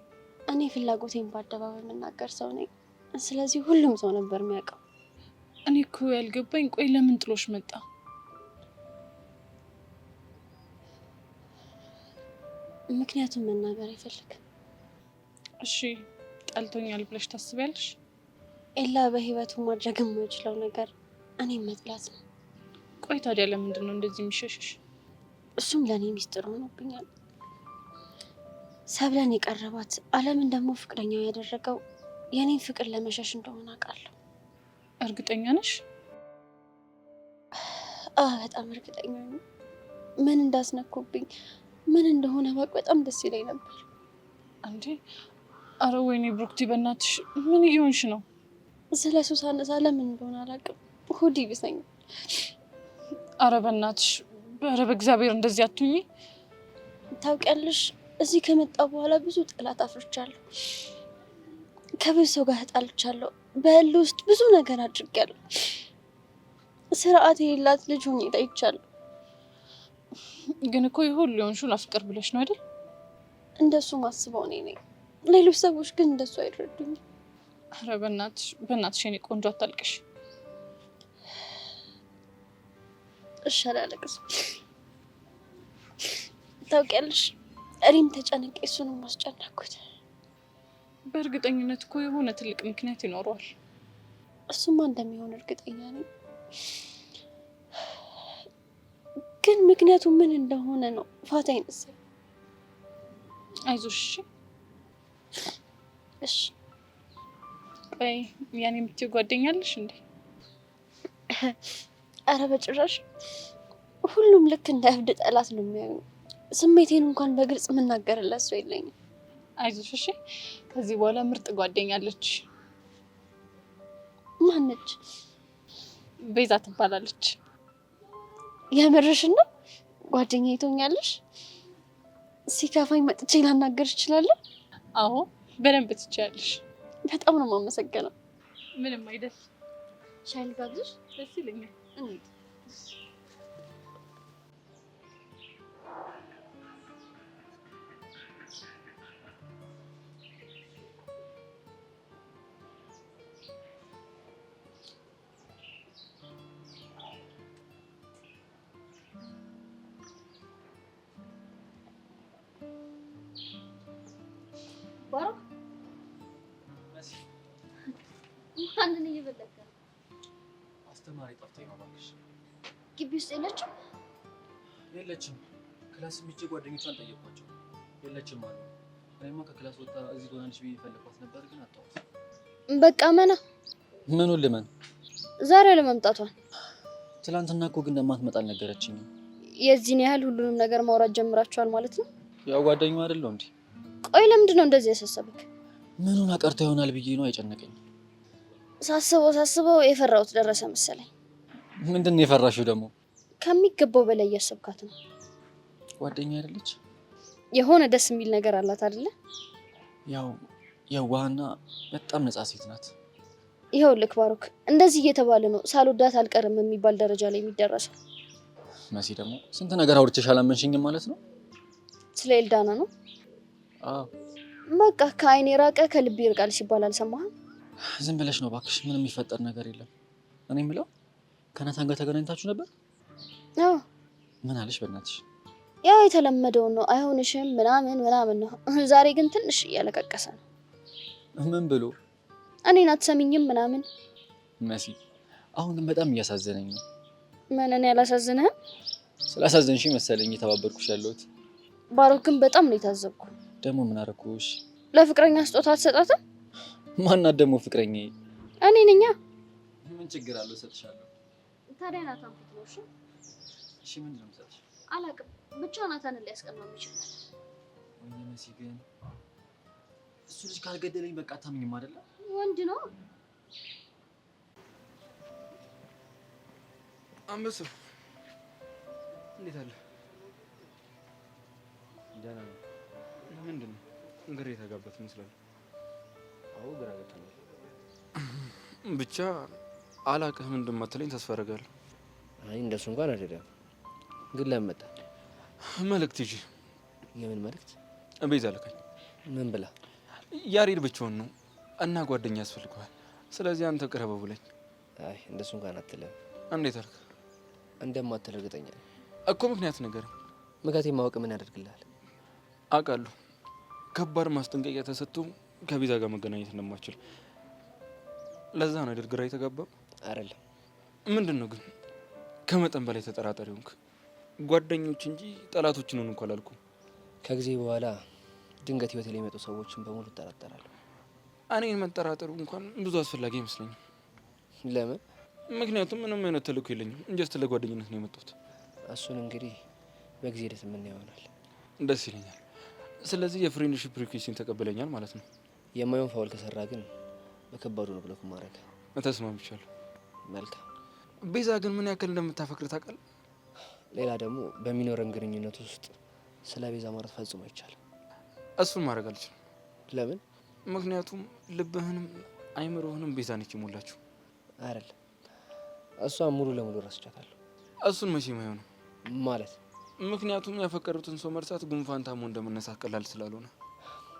እኔ ፍላጎቴን በአደባባይ የምናገር ሰው ነኝ። ስለዚህ ሁሉም ሰው ነበር የሚያውቀው። እኔ እኮ ያልገባኝ ቆይ ለምን ጥሎሽ መጣ? ምክንያቱም መናገር አይፈልግም። እሺ ጠልቶኛል ብለሽ ታስቢያለሽ? ኤላ በህይወቱ ማድረግ የማይችለው ነገር እኔም መጥላት ነው። ቆይ ታዲያ ለምንድን ነው እንደዚህ የሚሸሽሽ? እሱም ለእኔ ሚስጥር ሆኖብኛል። ሰብለን የቀረባት አለምን ደግሞ ፍቅረኛው ያደረገው የኔን ፍቅር ለመሸሽ እንደሆነ አውቃለሁ። እርግጠኛ ነሽ? በጣም እርግጠኛ ነኝ። ምን እንዳስነኩብኝ ምን እንደሆነ ባቅ በጣም ደስ ይለኝ ነበር። እንዴ አረ ወይኔ ብሩክቲ በእናትሽ ምን እየሆንሽ ነው? ስለ ሱስ አነሳ ለምን እንደሆነ አላውቅም፣ ሆድ ይብሰኛል። አረ በእናትሽ ኧረ በእግዚአብሔር እንደዚህ አትሁኚ። ታውቂያለሽ እዚህ ከመጣሁ በኋላ ብዙ ጠላት አፍርቻለሁ። ከብዙ ሰው ጋር ተጣልቻለሁ። በህል ውስጥ ብዙ ነገር አድርጌያለሁ። ስርዓት የሌላት ልጅ ሆኜ ታይቻለሁ። ግን እኮ ይሁን ሊሆንሽው ለፍቅር ብለሽ ነው አይደል? እንደሱ ማስበው እኔ ነኝ። ሌሎች ሰዎች ግን እንደሱ አይረዱኝም። አረ በእናትሽ የኔ ቆንጆ አታልቅሽ። እሺ አላለቅስም። ታውቂያለሽ እኔም ተጨንቄ እሱንም አስጨነኩት። በእርግጠኝነት እኮ የሆነ ትልቅ ምክንያት ይኖረዋል። እሱማ እንደሚሆን እርግጠኛ ነኝ። ግን ምክንያቱ ምን እንደሆነ ነው ፋታ ይነሳኝ። አይዞሽ እሺ። ቆይ ያኔ የምትይው ጓደኛለሽ እንዴ? አረ በጭራሽ። ሁሉም ልክ እንደ እብድ ጠላት ነው የሚያዩኝ። ስሜቴን እንኳን በግልጽ የምናገርለት ሰው የለኝም። አይዞሽ እሺ። ከዚህ በኋላ ምርጥ ጓደኛለች። ማነች? ቤዛ ትባላለች። የምርሽን ነው? ጓደኛዬ ትሆኛለሽ? ሲከፋኝ መጥቼ ላናገር እችላለሁ? አዎ በደንብ ትችያለሽ። በጣም ነው የማመሰግነው። ምንም አይደል። ሻይ ልጋብዝሽ? ደስ ይለኛል። እንዴ ባሮክ ማንን እየበለከ? አስተማሪ ጠፍተኝ ነው እባክሽ። ግቢ ውስጥ የለችም? የለችም። ክላስ ምጭ ጓደኞቿን ጠየኳቸው። የለችም አሉ። እኔማ ከክላስ ወጣ እዚህ ሆናለች ብዬ ፈለኳት ነበር ግን አጣኋት። በቃ መና ምኑን ልመን? ዛሬ ለመምጣቷን ትላንትና እኮ ግን እንደማትመጣ አልነገረችኝም። የዚህን ያህል ሁሉንም ነገር ማውራት ጀምራችኋል ማለት ነው? ያው ጓደኛዋ አይደለው እንዴ? ቆይ ለምንድን ነው እንደዚህ ያሳሰበክ? ምኑን አቀርታ ይሆናል ብዬ ነው አይጨነቀኝ። ሳስበው የፈራሁት ደረሰ መሰለኝ። ምንድን ነው የፈራሽው ደግሞ? ከሚገባው በላይ እያሰብካት ነው። ጓደኛ አይደለች? የሆነ ደስ የሚል ነገር አላት አይደለ? ያው የዋህና በጣም ነፃ ሴት ናት። ይኸውልህ ባሮክ፣ እንደዚህ እየተባለ ነው ሳልወዳት አልቀርም የሚባል ደረጃ ላይ የሚደረሰው። መሲ ደግሞ ስንት ነገር አውርቼሽ አላመንሽኝም ማለት ነው? ስለ ኤልዳና ነው? አዎ። በቃ ከአይኔ ራቀ ከልቤ ይርቃል ሲባል አልሰማህም? ዝም ብለሽ ነው እባክሽ፣ ምንም የሚፈጠር ነገር የለም። እኔ የምለው ከናታን ጋር ተገናኝታችሁ ነበር? አዎ። ምን አለሽ በእናትሽ? ያው የተለመደው ነው አይሆንሽም ምናምን ነው። ዛሬ ግን ትንሽ እያለቀቀሰ ነው። ምን ብሎ? እኔን አትሰሚኝም ምናምን። መሲ አሁን ግን በጣም እያሳዘነኝ ነው። ምን እኔ ያላሳዝንህም? ስላሳዘንሽኝ መሰለኝ እየተባበርኩሽ ያለሁት። ባሮክ ግን በጣም ነው የታዘብኩ። ደግሞ ምን አደረኩሽ? ለፍቅረኛ ስጦታ አትሰጣትም? ማናት ደግሞ ፍቅረኛ? እኔ ነኝ። ምን ችግር አለው? እሰጥሻለሁ። ታዲያ ናታን ፊት ነው? እሺ ምንድን ነው የምሰጥሽ? አላውቅም፣ ብቻ ናታንን ሊያስቀናው ይችላል። ወይኔ መሲ ግን እሱ ልጅ ካልገደለኝ በቃ አታምኝም አይደለ? ወንድ ነው። አንበሳው እንዴት አለ? ደህና ነው። ምንድን ነው ግራ የተጋባት ይመስላል? አዎ ግራ ገብቶኛል። ብቻ አላውቅህም እንደማትለኝ ተስፋ አደርጋለሁ። አይ እንደሱ እንኳን አይደለም። ግን ለምን መጣ? መልእክት ይዤ። የምን መልእክት? ቤዛ ልካኝ። ምን ብላ? ያሬድ ብቻውን ነው እና ጓደኛ ያስፈልገዋል። ስለዚህ አንተ ቅረበው ብለኝ። አይ እንደሱ እንኳን አትልም። እንዴት አልክ? እንደማትል እርግጠኛ ነኝ እኮ ምክንያት ነገር ምክንያት ማወቅ ምን ያደርግልሃል? አውቃለሁ ከባድ ማስጠንቀቂያ ተሰጥቶ ከቤዛ ጋር መገናኘት እንደማችል። ለዛ ነው አይደል ግራ የተጋባው? አይደለም። ምንድን ነው ግን ከመጠን በላይ ተጠራጣሪ ሆንክ? ጓደኞች እንጂ ጠላቶችን ሆን እንኳን አላልኩም። ከጊዜ በኋላ ድንገት ህይወቴ ላይ የመጡ ሰዎችን በሙሉ እጠራጠራለሁ። እኔን መጠራጠሩ እንኳን ብዙ አስፈላጊ አይመስለኝም። ለምን? ምክንያቱም ምንም አይነት ተልእኮ የለኝም። እንጀስት ለጓደኝነት ነው የመጣሁት። እሱን እንግዲህ በጊዜ ሂደት የምናየው ይሆናል። ደስ ይለኛል። ስለዚህ የፍሬንድሺፕ ሪኩዌስትን ተቀበለኛል ማለት ነው። የማየውን ፋውል ከሰራ ግን በከባዱ ነው ብለህ ማድረግ ተስማምቻለሁ። መልካም። ቤዛ ግን ምን ያክል እንደምታፈቅር ታውቃለህ? ሌላ ደግሞ በሚኖረን ግንኙነት ውስጥ ስለ ቤዛ ማውራት ፈጽሞ አይቻልም። እሱን ማድረግ አልችልም። ለምን? ምክንያቱም ልብህንም አይምሮህንም ቤዛ ነች የሞላችሁ። አይደለም፣ እሷን ሙሉ ለሙሉ ረስቻታለሁ። እሱን መቼም አይሆንም ማለት ምክንያቱም ያፈቀሩትን ሰው መርሳት ጉንፋን ታሞ እንደመነሳት ቀላል ስላልሆነ።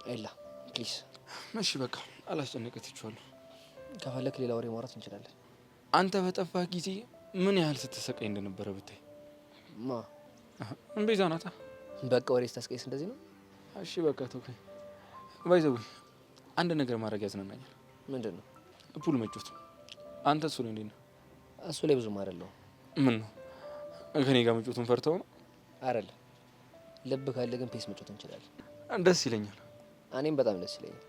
ኤላ ፕሊዝ። እሺ በቃ አላስጨነቀትችኋለሁ። ከፈለክ ሌላ ወሬ ማውራት እንችላለን። አንተ በጠፋህ ጊዜ ምን ያህል ስትሰቃይ እንደነበረ ብታይ። ማ? ቤዛ ናታ። በቃ ወሬ ስታስቀይስ እንደዚህ ነው? እሺ በቃ ተውከኝ። ባይዘው አንድ ነገር ማድረግ ያዝናናኛል። ምንድን ነው? ፑል መጫወት። አንተ እሱ ላይ እንዴት ነው? እሱ ላይ ብዙም አይደለሁም። ምን ነው ከኔ ጋር መጫወቱን ፈርተው ነው? አይደለም፣ ልብ ካለ ግን ፔስ መጫወት እንችላለን። ደስ ይለኛል። እኔም በጣም ደስ ይለኛል።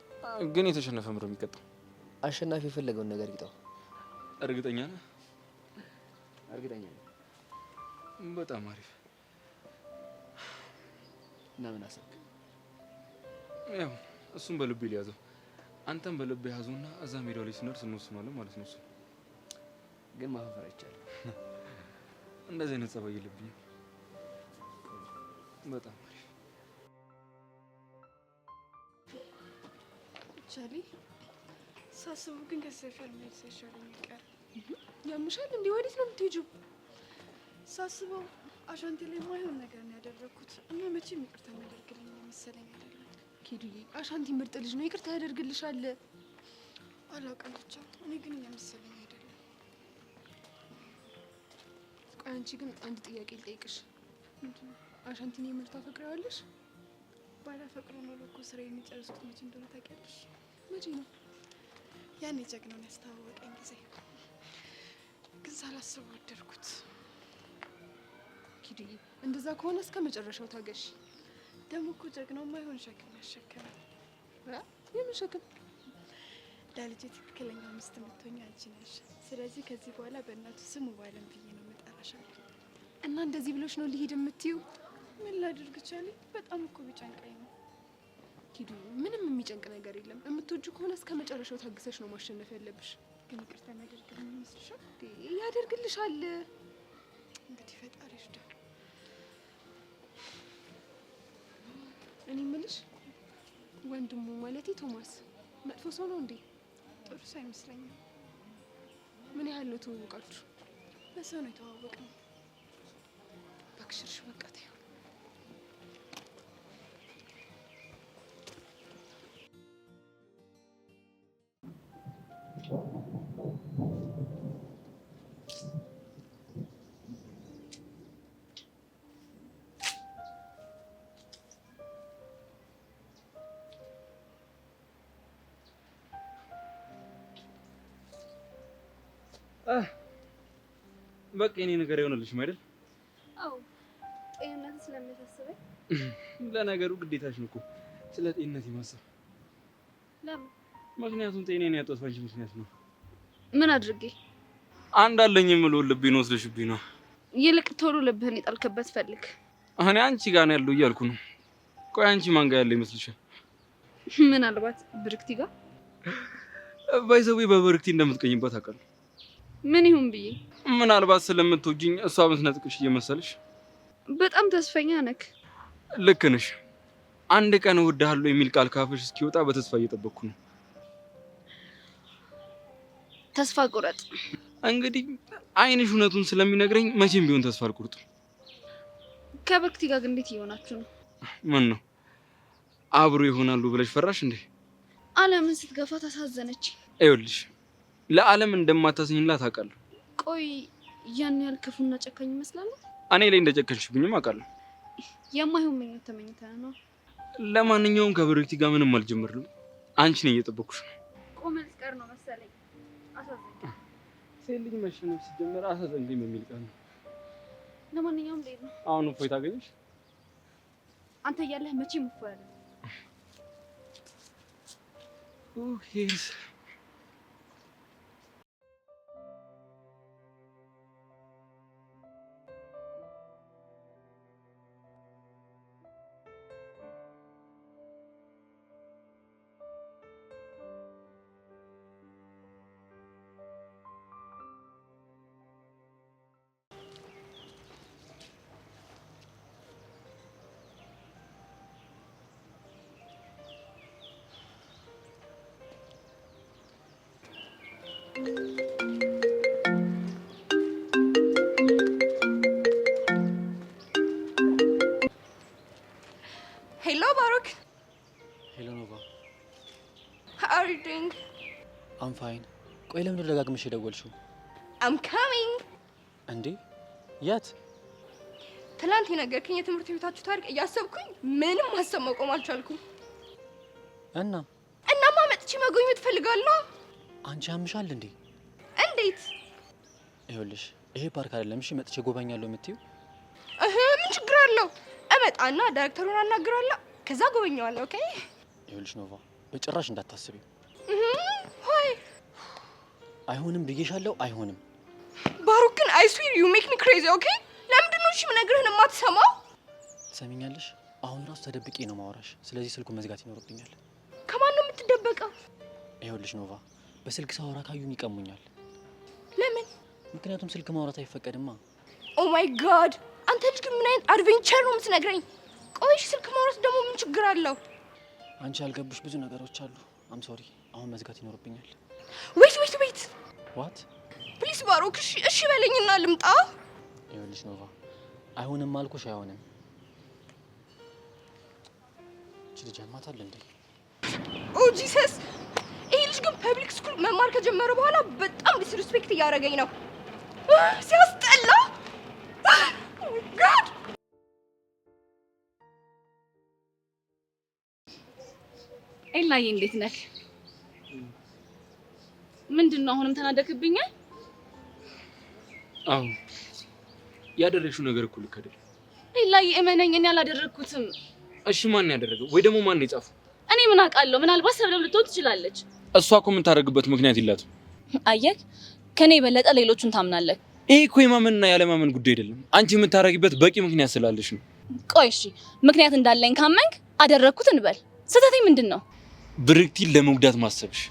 ግን የተሸነፈ ምሮ የሚቀጣው? አሸናፊ የፈለገውን ነገር ይቅጣው። እርግጠኛ ነህ? እርግጠኛ ነኝ። በጣም አሪፍ። እና ምን አሰብክ? ያው እሱም በልብ ሊያዘው አንተም በልብ ያዙና እዛ ሜዳው ላይ ስንደርስ እንወስናለን ማለት ነው። እሱ ግን ማፈር አይቻልም። እንደዚህ አይነት ጸባይ የለብኝም። በጣም አሪፍ። ቻሊ ሳስቡ ግን ከሰፈር መሄድ ሳይሻለኝ ይቀር። ያምሻል እንዴ? ወዴት ነው የምትሄጂው? ሳስበው አሻንቴ ላይ ማይሆን ነገር ነው ያደረኩት እና መቼም ይቅርታ የሚያደርግልኝ መሰለኝ አይደለም። ኪዱዬ አሻንቲ ምርጥ ልጅ ነው፣ ይቅርታ ያደርግልሻል። አላውቅም ብቻ እኔ ግን እየመሰለኝ አይደለም። ቆይ አንቺ ግን አንድ ጥያቄ ልጠይቅሽ። ምንድን ነው? አሻንቲን የምር ታፈቅሪዋለሽ? ባላፈቅረው ኖሮ እኮ ስራዬን የጨረስኩት መቼ እንደሆነ ታውቂያለሽ? መቼ ነው? ያኔ ጀግናውን ያስተዋወቀኝ ጊዜ። ግን ሳላስበው ወደድኩት። ኪዱዬ እንደዛ ከሆነ እስከ መጨረሻው ታገሽ። ደግሞ እኮ ጀግናው ማይሆን ሸክም ያሸክማል። የምን ሸክም? ለልጄ ትክክለኛ ሚስት የምትሆኚ አንቺ ነሽ። ስለዚህ ከዚህ በኋላ በእናቱ ስም ውባለም ብዬ ነው የምጠራሻለሁ። እና እንደዚህ ብሎሽ ነው ሊሄድ የምትይው? ምን ላድርግ ቻሊ? በጣም እኮ ቢጨንቀኝ ነው። ኪዱ ምንም የሚጨንቅ ነገር የለም። የምትወጁ ከሆነ እስከ መጨረሻው ታግሰሽ ነው ማሸነፍ ያለብሽ። ግን ይቅርታ የሚያደርግልኝ ይመስልሻል? ያደርግልሻል። እንግዲህ ፈጣሪ ይርዳ። እኔ የምልሽ ወንድሙ ማለቴ ቶማስ መጥፎ ሰው ነው እንዴ? ጥሩ ሰው አይመስለኝም። ምን ያህል ነው ትውውቃችሁ? በሰው ነው የተዋወቅነው። እባክሽ በቃ ተይው። በቃ የኔ ነገር ይሆንልሽም አይደል? አዎ ጤንነት ስለሚያሳስበኝ። ለነገሩ ግዴታሽ ነው እኮ ስለ ጤንነት ማሰብ። ለምን? ምክንያቱም ጤናዬን ያጣሁት ባንቺ ምክንያት ነው። ምን አድርጌ? አንድ አለኝ የምለው ልቤን ወስደሽብኝ ነው። ይልቅ ቶሎ ልብህን የጣልክበት ፈልግ። እኔ አንቺ ጋር ነው ያለው እያልኩ ነው። ቆይ አንቺ ማን ጋር ያለ ይመስልሻል? ምናልባት ብርክቲ ጋር። ባይዘዌ በብርክቲ እንደምትቀኝበት አውቃለሁ። ምን ይሁን ብዬ? ምናልባት ስለምትወጂኝ እሷ ምትነጥቅሽ እየመሰለሽ። በጣም ተስፈኛ ነክ። ልክ ነሽ። አንድ ቀን እወድሃለሁ የሚል ቃል ካፍሽ እስኪወጣ በተስፋ እየጠበቅኩ ነው። ተስፋ ቁረጥ። እንግዲህ አይንሽ እውነቱን ስለሚነግረኝ መቼም ቢሆን ተስፋ አልቆርጥም። ከብርክቲ ጋር ግን እንዴት እየሆናችሁ ነው? ምን ነው አብሮ ይሆናሉ ብለሽ ፈራሽ እንዴ? ዓለምን ስትገፋ ታሳዘነች። ይኸውልሽ ለዓለም እንደማታዝኝላት አውቃለሁ። ቆይ ያን ያህል ክፉና ጨካኝ ይመስላል? እኔ ላይ እንደጨከንሽብኝም አውቃለሁ። የማይሆን ምኞት ተመኝተህ ነው? ለማንኛውም ከብሩክቲ ጋር ምንም አልጀመርንም። አንቺ ነኝ እየጠበኩሽ ነው። ቆመን ስቀር ነው መሰለኝ። አሳዘኝ። ሴት ልጅ መሸነፍ ሲጀመር አሳዘንኝ የሚል ቃል ነው። ለማንኛውም ልሄድ ነው። አሁን እፎይ ታገኘሽ? አንተ እያለህ መቼም እፎይ አለ። ኦኬስ Hello, Baruch. Hello, Nova. How are you doing? I'm fine. ቆይ ለምን ደጋግመሽ የደወልሽው? I'm coming. እንዴ? የት? ትላንት የነገርከኝ የትምህርት ቤታችሁ ታሪክ እያሰብኩኝ ምንም ማሰብ መቆም አልቻልኩም። እናማ መጥቼ መጎብኘት እፈልጋለሁ። አንቺ ያምሻል እንዴ? እንዴት? ይኸውልሽ ይሄ ፓርክ አይደለም እሺ መጥቼ ጎበኛለሁ የምትይው? ምን ችግር አለው? እመጣና ዳይሬክተሩን አናግራለሁ፣ ከዛ ጎበኛለሁ። ኦኬ? ይኸውልሽ ኖቫ በጭራሽ እንዳታስቢው። ሆይ አይሆንም ብዬሻለሁ፣ አይሆንም። ባሩክ ግን I swear you make me crazy. ኦኬ? ለምንድን ነው እሺ የምነግርህን የማትሰማው? ትሰሚኛለሽ? አሁን ራሱ ተደብቄ ነው ማወራሽ። ስለዚህ ስልኩን መዝጋት ይኖርብኛል። ከማን ነው የምትደበቀው? ይኸውልሽ ኖቫ በስልክ ሳወራ ካዩኝ ይቀሙኛል። ለምን? ምክንያቱም ስልክ ማውራት አይፈቀድማ። ኦ ማይ ጋድ! አንተ ልጅ ግን ምን አይነት አድቬንቸር ነው የምትነግረኝ? ቆይሽ ስልክ ማውራት ደግሞ ምን ችግር አለው? አንቺ ያልገቡሽ ብዙ ነገሮች አሉ። አም ሶሪ። አሁን መዝጋት ይኖርብኛል። ዌት ዋት ፕሊዝ ባሩክ፣ እሺ በለኝና ልምጣ። ይኸውልሽ ኖቫ አይሆንም አልኩሽ፣ አይሆንም። እቺ ልጅ ያማታል እንዴ? ኦ ጂሰስ! ይሄ ልጅ ግን ፐብሊክ ስኩል መማር ከጀመረ በኋላ በጣም ዲስሪስፔክት እያደረገኝ ነው። ሲያስጠላ! ኦ ጋድ! ኤላዬ እንዴት ነህ? ምንድነው አሁንም ተናደክብኛል? አዎ ያደረግሽው ነገር እኮ ልክ አይደለም። ኤላዬ እመነኝ፣ እኔ አላደረኩትም። እሺ ማን ያደረገው? ወይ ደግሞ ማን ነው የጻፈው? እኔ ምን አውቃለሁ? ምናልባት ሰብለም ልትሆን ትችላለች። እሷ እኮ የምታደርግበት ምክንያት የላትም። አየህ፣ ከኔ የበለጠ ሌሎቹን ታምናለህ። ይሄ እኮ የማመንና ያለማመን ጉዳይ አይደለም። አንቺ የምታደርጊበት በቂ ምክንያት ስላለሽ ነው። ቆይ እሺ፣ ምክንያት እንዳለኝ ካመንክ አደረኩት እንበል። ስህተቴ ምንድነው? ብርክቲን ለመጉዳት ማሰብሽ።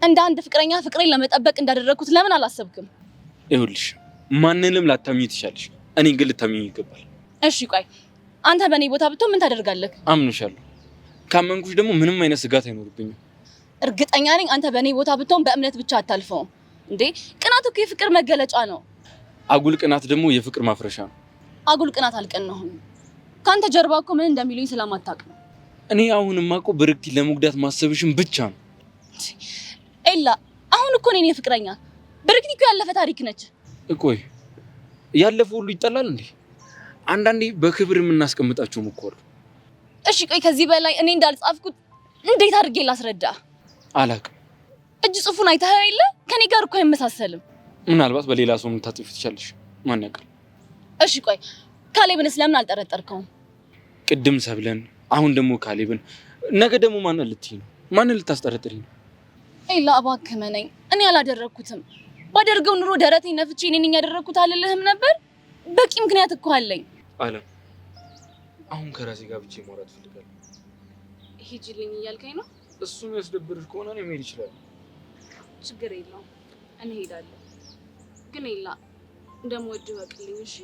እንደ አንድ ፍቅረኛ ፍቅሬን ለመጠበቅ እንዳደረኩት ለምን አላሰብክም? ይኸውልሽ ማንንም ላታምኚ ትችያለሽ፣ እኔን ግን ልታምኚ ይገባል። እሺ ቆይ አንተ በእኔ ቦታ ብትሆን ምን ታደርጋለህ? አምንሻለሁ። ካመንኩሽ ደግሞ ምንም አይነት ስጋት አይኖርብኝም። እርግጠኛ ነኝ አንተ በእኔ ቦታ ብትሆን በእምነት ብቻ አታልፈውም እንዴ? ቅናት እኮ የፍቅር መገለጫ ነው። አጉል ቅናት ደግሞ የፍቅር ማፍረሻ ነው። አጉል ቅናት አልቀናሁም። ካንተ ጀርባ እኮ ምን እንደሚሉኝ ስለማታውቅ ነው። እኔ አሁንማ እኮ ብርክቲ ለመጉዳት ማሰብሽም ብቻ ነው። ኤላ አሁን እኮ እኔ ፍቅረኛ ብርክቲ እኮ ያለፈ ታሪክ ነች። እቆይ ያለፈው ሁሉ ይጠላል እንዴ? አንዳንዴ በክብር የምናስቀምጣቸው እኮ አሉ። እሺ ቆይ ከዚህ በላይ እኔ እንዳልጻፍኩት እንዴት አድርጌ ላስረዳ? አላውቅም። እጅ ጽሑፉን አይተኸው የለ? ከኔ ጋር እኮ አይመሳሰልም። ምናልባት በሌላ ሰው ልታጽፊ ትችያለሽ፣ ማን ያውቃል? እሺ ቆይ ካሌብንስ ለምን አልጠረጠርከውም? ቅድም ሰብለን፣ አሁን ደግሞ ካሌብን፣ ነገ ደግሞ ማንን ልትይ ነው? ማንን ልታስጠረጥሪ ነው? ኤላ እባክህ መነኝ፣ እኔ አላደረኩትም። ባደርገው ኑሮ ደረቴን ነፍቼ እኔ ነኝ ያደረኩት አልልህም ነበር? በቂ ምክንያት እኮ አለኝ። አለም አሁን ከራሴ ጋር ብቻ ማውራት ፈልጋለሁ። ሂጂልኝ እያልከኝ ነው? እሱም ያስደብርሽ ከሆነ እኔ መሄድ እችላለሁ። ችግር የለውም እኔ እሄዳለሁ። ግን ኤላ እንደምወድህ እወቅልኝ እሺ?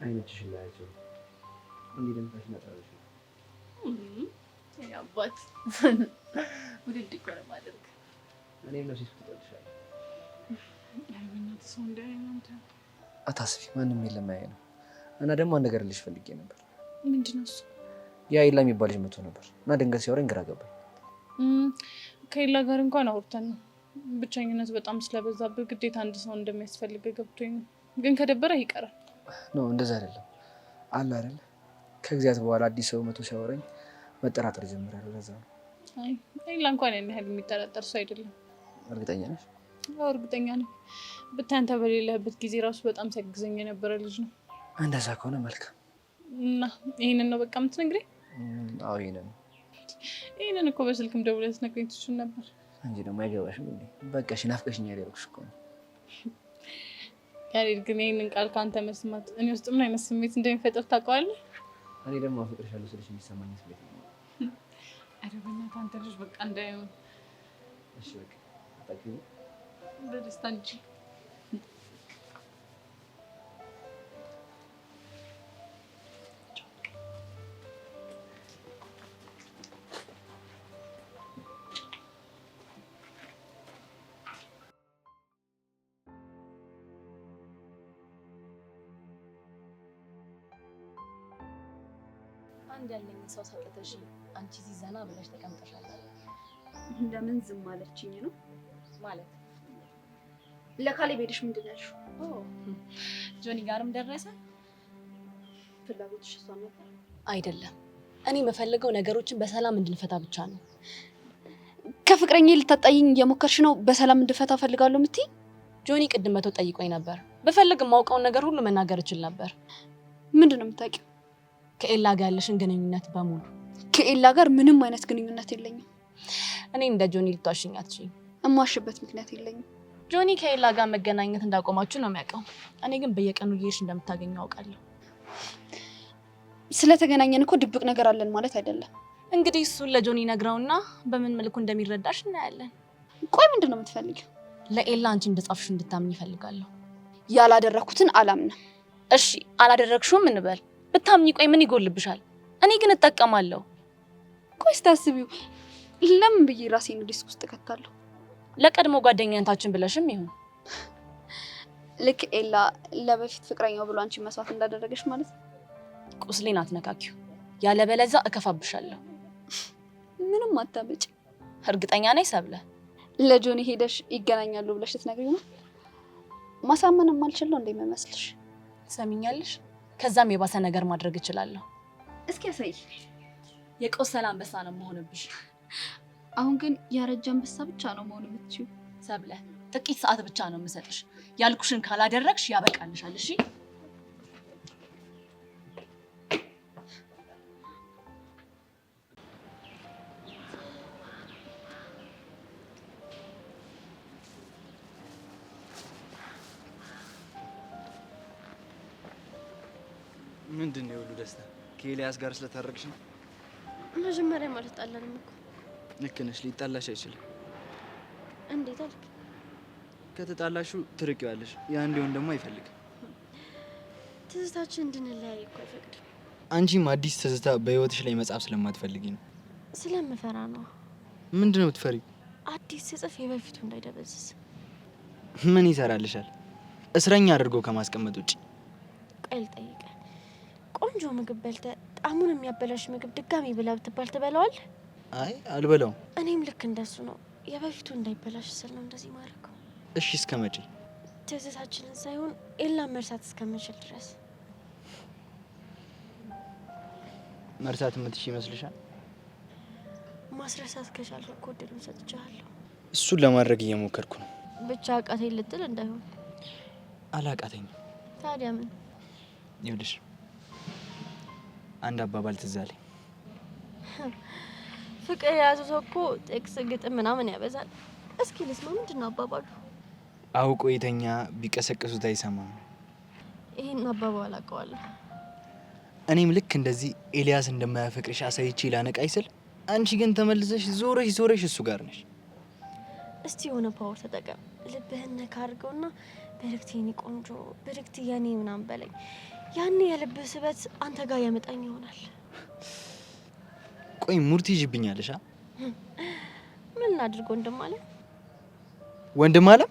አይኖችሽን ላያቸው እንዴ ደምታሽ ናጣለሽ። ያባት ውድድ እኮ ነው የማደርግ። እኔም ነው ሲስኩ ጠልሻለሁ። በእናትህ ሰው እንዳይናንተ አታስቢ፣ ማንም የለም ያየ ነው። እና ደግሞ አንድ ነገር ልልሽ ፈልጌ ነበር። ምንድን ነው እሱ? ያ ኤላ የሚባል ልጅ መጥቶ ነበር እና ድንገት ሲያወራኝ ግራ ገባኝ። ከኤላ ጋር እንኳን አውርተን ነው። ብቸኝነት በጣም ስለበዛብህ ግዴታ አንድ ሰው እንደሚያስፈልግ ገብቶኝ ነው። ግን ከደበረ ይቀራል። ነው እንደዛ አይደለም አለ አይደል? ከጊዜያት በኋላ አዲስ ሰው መጥቶ ሲያወራኝ መጠራጠር ጀምራለሁ። ለዛ ነው። አይ ኤላ እንኳን ያን ያህል የሚጠራጠር ሰው አይደለም። እርግጠኛ ነሽ? አዎ እርግጠኛ ነኝ። ብታይ አንተ በሌለህበት ጊዜ ራሱ በጣም ሲያግዘኝ የነበረ ልጅ ነው። እንደዛ ከሆነ መልካም። እና ይሄንን ነው በቃ የምትነግረኝ? አዎ ይሄንን ነው። ይሄንን እኮ በስልክም ደውለህ ልትነግረኝ ትችል ነበር እንጂ ደግሞ አይገባሽም እንዴ? በቃ እሺ ናፍቀሽኛል ያልኩሽ እኮ ነው። ያሬድ ግን ይሄንን ቃል ከአንተ መስማት እኔ ውስጥ ምን አይነት ስሜት እንደሚፈጠር ታውቀዋለህ? እኔ ደግሞ አፍቅርሻለሁ ስልሽ የሚሰማኝ ስሜት ነው። ኧረ በእናትህ አንተ ልጅ በቃ እንዳይሆን። እሺ በቃ ታውቂው በደስታ እንጂ አንድ ያለኝ ሰው ሰጥተሽ አንቺ እዚህ ዘና ብለሽ ተቀምጠሻል። ለምን ዝም አለችኝ ነው ማለት? ለካሌብ ሄደሽ ምንድን ነው ያልሽው? ጆኒ ጋርም ደረሰ? ፍላጎትሽ እሷ ነበር? አይደለም። እኔ የምፈልገው ነገሮችን በሰላም እንድንፈታ ብቻ ነው። ከፍቅረኛ ልታጣይኝ እየሞከርሽ ነው? በሰላም እንድፈታ ፈልጋለሁ የምትይ? ጆኒ ቅድም መቶ ጠይቆኝ ነበር። በፈልግ የማውቀውን ነገር ሁሉ መናገር እችል ነበር። ምንድን ነው የምታውቂው? ከኤላ ጋር ያለሽን ግንኙነት በሙሉ። ከኤላ ጋር ምንም አይነት ግንኙነት የለኝም። እኔ እንደ ጆኒ ልትዋሽኝ አትችይም። እማሽበት ምክንያት የለኝም። ጆኒ ከኤላ ጋር መገናኘት እንዳቆማችሁ ነው የሚያውቀው። እኔ ግን በየቀኑ እየሄድሽ እንደምታገኘው አውቃለሁ። ስለተገናኘን እኮ ድብቅ ነገር አለን ማለት አይደለም። እንግዲህ እሱን ለጆኒ ነግረውና በምን መልኩ እንደሚረዳሽ እናያለን። ቆይ ምንድን ነው የምትፈልጊው? ለኤላ አንቺ እንደጻፍሽ እንድታምኝ ይፈልጋለሁ። ያላደረኩትን አላምንም። እሺ አላደረግሽውም እንበል። ብታምኝ ቆይ ምን ይጎልብሻል? እኔ ግን እጠቀማለሁ። ቆይ ስታስቢው ለምን ብዬ ራሴን ሪስክ ውስጥ እከታለሁ? ለቀድሞ ጓደኛነታችን ብለሽም ይሁን ልክ ኤላ ለበፊት ፍቅረኛው ብሎ አንቺ መስዋዕት እንዳደረገሽ ማለት ነው። ቁስሌን አትነካኪው፣ ያለበለዚያ እከፋብሻለሁ። ምንም አታመጪ። እርግጠኛ ነኝ ሰብለ? ለጆኒ ሄደሽ ይገናኛሉ ብለሽ ልትነግሪኝ ነው? ማሳመንም አልችልም እንደሚመስልሽ? ሰሚኛለሽ? ከዛም የባሰ ነገር ማድረግ እችላለሁ። እስኪ ያሳይ። የቆሰለ አንበሳ ነው መሆንብሽ። አሁን ግን ያረጀ አንበሳ ብቻ ነው መሆን የምትችይው። ሰብለ ጥቂት ሰዓት ብቻ ነው የምሰጥሽ። ያልኩሽን ካላደረግሽ ያበቃልሻል። እሺ? ምንድን ነው የሁሉ ደስታ? ከኤልያስ ጋር ስለታረቅሽ ነው? መጀመሪያ ማለት ጣላንም እኮ። ልክ ነሽ፣ ሊጣላሽ አይችልም። እንዴት አልክ? ከተጣላሹ ትርቂዋለሽ። ያ እንዲሆን ደግሞ አይፈልግም። ትዝታችን እንድንለያይ እኮ አይፈቅድም። አንቺም አዲስ ትዝታ በህይወትሽ ላይ መጻፍ ስለማትፈልጊ ነው። ስለምፈራ ነው። ምንድን ነው የምትፈሪው? አዲስ ስጽፍ የበፊቱ እንዳይደበዝዝ። ምን ይሰራልሻል? እስረኛ አድርጎ ከማስቀመጥ ውጭ። ቆይ ልጠይቅህ፣ ቆንጆ ምግብ በልተህ ጣዕሙን የሚያበላሽ ምግብ ድጋሚ ብላ ብትባል ትበላዋል? አይ አልበላውም። እኔም ልክ እንደሱ ነው። የበፊቱ እንዳይበላሽ ስል ነው እንደዚህ ማድረገው። እሺ እስከ መቼ? ትዝታችንን ሳይሆን ኤላን መርሳት እስከምንችል ድረስ። መርሳት የምትሽ ይመስልሻል? ማስረሳት ከቻልክ እኮ እድሉን ሰጥቼሃለሁ። እሱን ለማድረግ እየሞከርኩ ነው። ብቻ አቃተኝ ልትል እንዳይሆን። አላቃተኝም። ታዲያ ምን? ይኸውልሽ አንድ አባባል ትዝ አለኝ። ፍቅር የያዘው ሰው እኮ ጥቅስ፣ ግጥም ምናምን ያበዛል። እስኪ ልስማ፣ ምንድን ነው አባባሉ? አውቆ የተኛ ቢቀሰቅሱት አይሰማም። ይሄን አባባል አውቀዋለሁ። እኔም ልክ እንደዚህ ኤልያስ እንደማያፈቅርሽ አሳይቼ ላነቃይ ስል አንቺ ግን ተመልሰሽ ዞረሽ እሱ ጋር ነሽ። እስቲ የሆነ ፓወር ተጠቀም። ልብህን ነካ አድርገውና በርክቲ የኔ ቆንጆ፣ በርክቲ የኔ ምናምን በለኝ። ያኔ የልብህ ስበት አንተ ጋር ያመጣኝ ይሆናል። ቆይ ሙርት ይጅብኛለሽ? ምን አድርጎ ወንድም አለ? ወንድም አለ?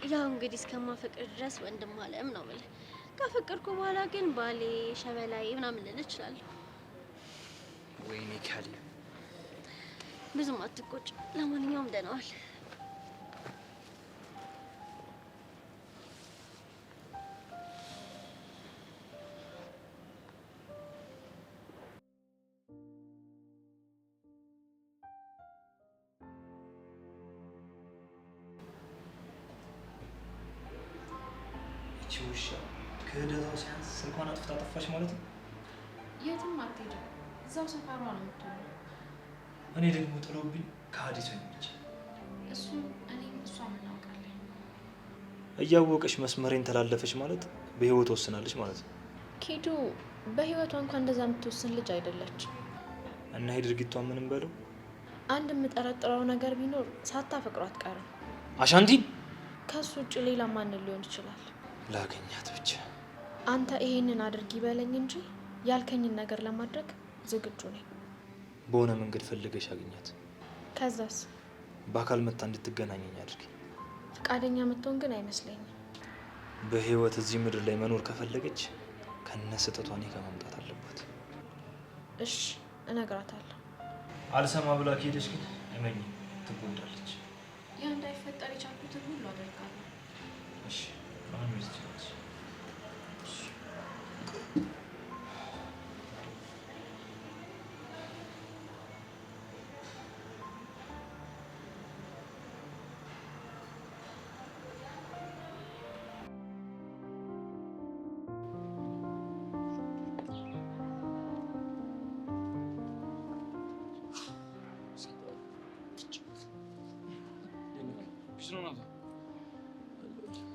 ያው እንግዲህ እስከማፈቅር ድረስ ወንድም አለም ነው ማለት። ካፈቀርኩ በኋላ ግን ባሌ ሸበላይ ምናምን ልል እችላለሁ። ወይኔ ካሊ ብዙም አትቆጭ። ለማንኛውም ደህና ዋል። ውሻ ክህደቷ ሲያንስ ስልኳን አጥፍታ ጠፋች ማለት ነው። የትም አትሄድም፣ እዛው ሰፈሯ ነው የምትሆነው። እኔ ደግሞ ጥሎብኝ ከሀዲስ ሆነች። እሱ እኔም እሷም እናውቃለን። እያወቀች መስመሬን ተላለፈች ማለት በህይወት ወስናለች ማለት ነው። ኪዱ በህይወቷ እንኳን እንደዛ የምትወስን ልጅ አይደለች። እና ይሄ ድርጊቷ ምንም በለው አንድ የምጠረጥረው ነገር ቢኖር ሳታፈቅሯት አትቀርም። አሻንቲን ከሱ ውጭ ሌላ ማን ሊሆን ይችላል? ላገኛት ብቻ። አንተ ይሄንን አድርጊ በለኝ እንጂ ያልከኝን ነገር ለማድረግ ዝግጁ ነኝ። በሆነ መንገድ ፈልገሽ አገኛት። ከዛስ? በአካል መታ እንድትገናኘኝ አድርጊ። ፈቃደኛ የምትሆን ግን አይመስለኝም። በህይወት እዚህ ምድር ላይ መኖር ከፈለገች ከነ ስህተቷ እኔ ጋር መምጣት አለባት። እሺ እነግራታለሁ። አልሰማ ብላ ከሄደች ግን እመኚ ትጎዳለች። ያ እንዳይፈጠር የቻልኩትን ሁሉ አደርጋለሁ። እሺ አሁን ይስጥልኝ።